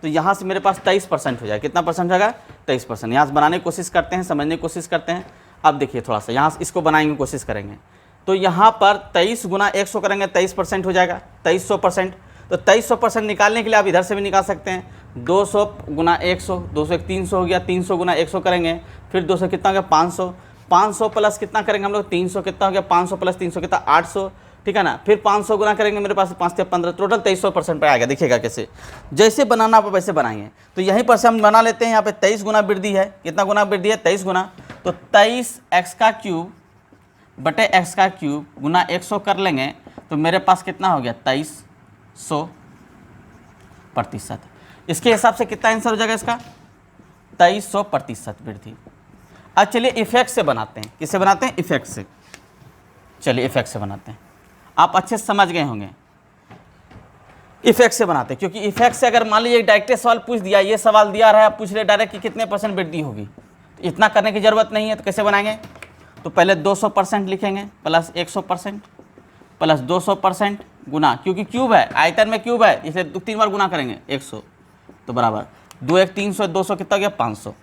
तो यहाँ से मेरे पास 23% हो जाएगा। कितना परसेंट होगा? 23%। यहाँ से बनाने की कोशिश करते हैं, समझने की कोशिश करते हैं। अब देखिए थोड़ा सा यहाँ से इसको बनाएंगे कोशिश करेंगे। तो यहाँ पर 23 गुना 100 करेंगे, 23% हो जाएगा, 2300%। तो 2300% निकालने के लिए आप इधर से भी निकाल सकते हैं। 200 गुना 100, 200 एक 300 हो गया, 300 गुना 100 करेंगे, फिर 200 कितना हो गया 500, 500 प्लस कितना करेंगे हम लोग 300 कितना हो गया 500 प्लस 300 कितना 800, ठीक है ना। फिर 500 गुना करेंगे, मेरे पास 5 से 15, टोटल 2300% पे आ गया। देखिएगा कैसे, जैसे बनाना आप वैसे बनाएंगे। तो यहीं पर से हम बना लेते हैं, यहाँ पे 23 गुना वृद्धि है, कितना गुना वृद्धि है 23 गुना, तो 23x का क्यूब बटे x का क्यूब गुना 100 कर लेंगे, तो मेरे पास कितना हो गया 2300%। इसके हिसाब से कितना आंसर हो जाएगा इसका 2300% वृद्धि। अब चलिए इफेक्ट से बनाते हैं, किससे बनाते हैं इफेक्ट से। चलिए इफेक्ट से बनाते हैं, आप अच्छे से समझ गए होंगे। इफेक्ट से बनाते हैं, क्योंकि इफेक्ट से अगर मान लीजिए डायरेक्ट सवाल पूछ दिया, ये सवाल दिया रहा है, आप पूछ रहे डायरेक्ट कि कितने % वृद्धि होगी, तो इतना करने की जरूरत नहीं है। तो कैसे बनाएंगे, तो पहले 200% लिखेंगे प्लस 100% प्लस 200% गुना, क्योंकि क्यूब है, आयतन में क्यूब है, इसलिए 3 बार गुना करेंगे 100, तो बराबर 2 1 300, 200 कितना हो गया 500।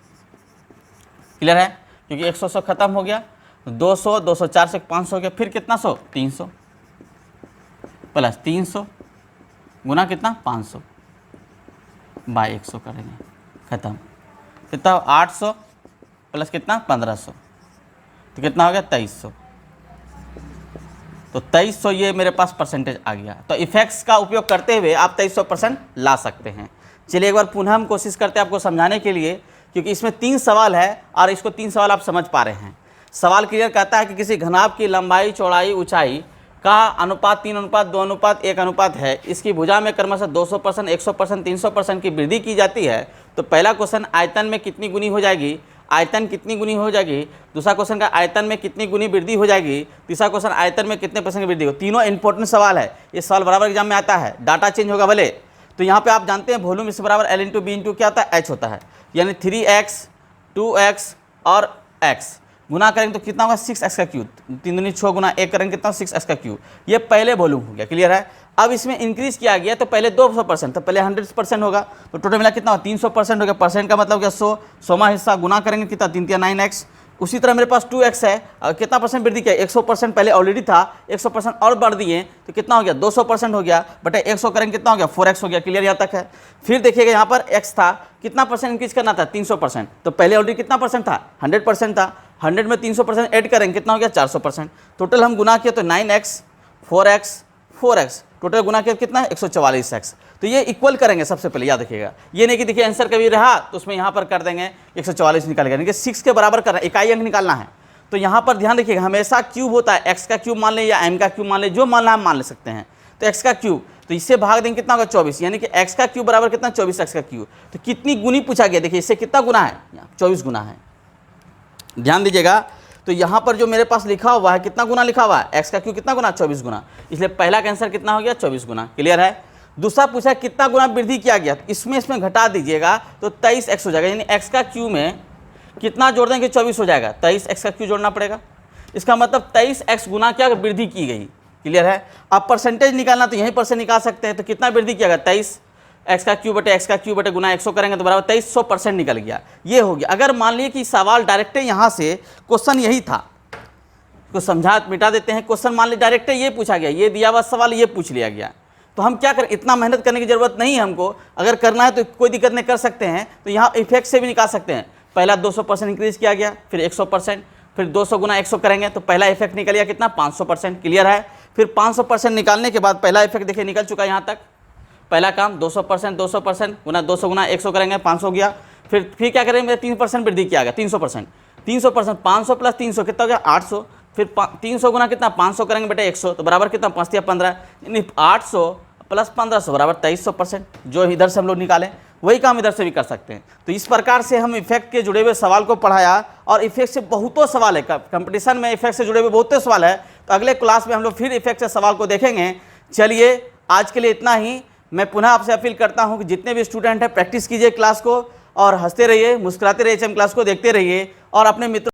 क्लियर है, क्योंकि 100 100 खत्म हो गया, 200 200 4 से 500 हो गया, फिर कितना 100 300 प्लस 300 गुना कितना 500 बाई 100 करेंगे, खत्म। कितना 800 प्लस कितना 1500, तो कितना हो गया 2300। तो 2300 ये मेरे पास परसेंटेज आ गया। तो इफेक्ट्स का उपयोग करते हुए आप 2300% ला सकते हैं। चलिए एक बार पुनः हम कोशिश करते हैं आपको समझाने के लिए, क्योंकि इसमें 3 सवाल है और इसको 3 सवाल आप समझ पा रहे हैं। सवाल क्लियर कहता है कि किसी घनाभ की लंबाई चौड़ाई ऊंचाई का अनुपात 3:2:1 है, इसकी भुजा में क्रमशः 200%, 100%, 300% की वृद्धि की जाती है। तो पहला क्वेश्चन आयतन में कितनी गुनी हो जाएगी, आयतन कितनी गुनी हो जाएगी। दूसरा क्वेश्चन का आयतन में कितनी गुनी वृद्धि हो जाएगी। तीसरा क्वेश्चन आयतन में कितने % की वृद्धि हो। तीनों इंपॉर्टेंट सवाल है, ये सवाल बराबर एग्जाम में आता है, डाटा चेंज होगा भले। तो यहाँ पे आप जानते हैं वॉल्यूम इस बराबर L इंटू बी इंटू क्या होता है H होता है, यानी 3x 2x और x गुना करेंगे तो कितना होगा 6x का क्यूब, 3 दूनी 6 गुना 1 करेंगे कितना 6x का क्यूब। ये पहले वॉल्यूम हो गया, क्लियर है। अब इसमें इंक्रीज किया गया, तो पहले 200%, तो पहले 100% होगा, तो टोटल मिला कितना होगा 300% हो गया। परसेंट का मतलब क्या 100, 100वां हिस्सा गुना करेंगे कितना 3 3 9x। उसी तरह मेरे पास 2x है, और कितना परसेंट वृद्धि किया 100%, पहले ऑलरेडी था 100% और बढ़ दिए, तो कितना हो गया 200% हो गया, बटे 100 करेंगे कितना हो गया 4x हो गया। क्लियर यहाँ तक है। फिर देखिएगा यहाँ पर x था, कितना परसेंट इंक्रीज करना था 300%, तो पहले ऑलरेडी कितना परसेंट था 100% था, 100 में 300% ऐड करेंगे कितना हो गया 400%। टोटल हम गुना किया तो 9x 4x 4x, टोटल गुना किया कितना 144x। तो ये इक्वल करेंगे सबसे पहले, याद रखिएगा। ये नहीं कि देखिए आंसर कभी रहा तो उसमें यहाँ पर कर देंगे 144 निकालेगा, यानी कि 6 के बराबर करना, इकाई अंक निकालना है। तो यहाँ पर ध्यान रखिएगा, हमेशा क्यूब होता है, x का क्यूब मान ले या m का क्यूब मान ले, जो मानना है मान ले सकते हैं। तो x का क्यूब, तो इससे भाग देंगे कितना होगा 24, यानी कि x का क्यूब बराबर कितना 24x का क्यूब। तो कितनी गुनी पूछा गया, देखिए इससे कितना गुना है 24 गुना है, ध्यान दीजिएगा। तो यहाँ पर जो मेरे पास लिखा हुआ है कितना गुना लिखा हुआ है, x का क्यूब कितना गुना 24 गुना, इसलिए पहला का आंसर कितना हो गया 24 गुना। क्लियर है। दूसरा पूछा कितना गुना वृद्धि किया गया, इसमें घटा दीजिएगा तो 23x हो जाएगा, यानी x का क्यूब में कितना जोड़ देंगे 24 हो जाएगा, 23x का क्यूब जोड़ना पड़ेगा। इसका मतलब 23x गुना क्या वृद्धि की गई। क्लियर है। अब परसेंटेज निकालना तो यहीं पर से निकाल सकते हैं, तो कितना वृद्धि किया गया 23x का क्यूब बटे x का क्यूब बटे गुना 100 करेंगे तो बराबर 2300% निकल गया। ये हो गया। अगर मान लीजिए कि सवाल डायरेक्ट यहाँ से क्वेश्चन यही था, को समझा मिटा देते हैं, क्वेश्चन मान लीजिए डायरेक्ट ये पूछा गया, ये दिया हुआ सवाल ये पूछ लिया गया, तो हम क्या करें, इतना मेहनत करने की जरूरत नहीं है हमको। अगर करना है तो कोई दिक्कत नहीं, कर सकते हैं। तो यहाँ इफेक्ट से भी निकाल सकते हैं। पहला 200% इंक्रीज किया गया, फिर 100%, फिर 200 गुना 100 करेंगे तो पहला इफेक्ट निकल गया कितना 500%। क्लियर है। फिर 500% निकालने के बाद पहला इफेक्ट देखिए निकल चुका है यहाँ तक। पहला काम 200% गुना 200 गुना 100 करेंगे 500 हो गया। फिर क्या करेंगे 3% वृद्धि किया गया 300%, 500 प्लस 300 कितना हो गया 800। फिर 300 गुना कितना 500 करेंगे बेटे 100, तो बराबर कितना 5 या 15, यानी 800 प्लस 1500 बराबर 2300%। जो इधर से हम लोग निकालें वही काम इधर से भी कर सकते हैं। तो इस प्रकार से हम इफेक्ट के जुड़े हुए सवाल को पढ़ाया, और इफेक्ट से बहुतों सवाल है, कंपटीशन में इफेक्ट से जुड़े हुए बहुतों सवाल है। तो अगले क्लास में हम लोग फिर इफेक्ट से सवाल को देखेंगे। चलिए आज के लिए इतना ही। मैं पुनः आपसे अपील करता हूं कि जितने भी स्टूडेंट हैं प्रैक्टिस कीजिए क्लास को, और हंसते रहिए, मुस्कुराते रहिए, HM क्लास को देखते रहिए, और अपने मित्रों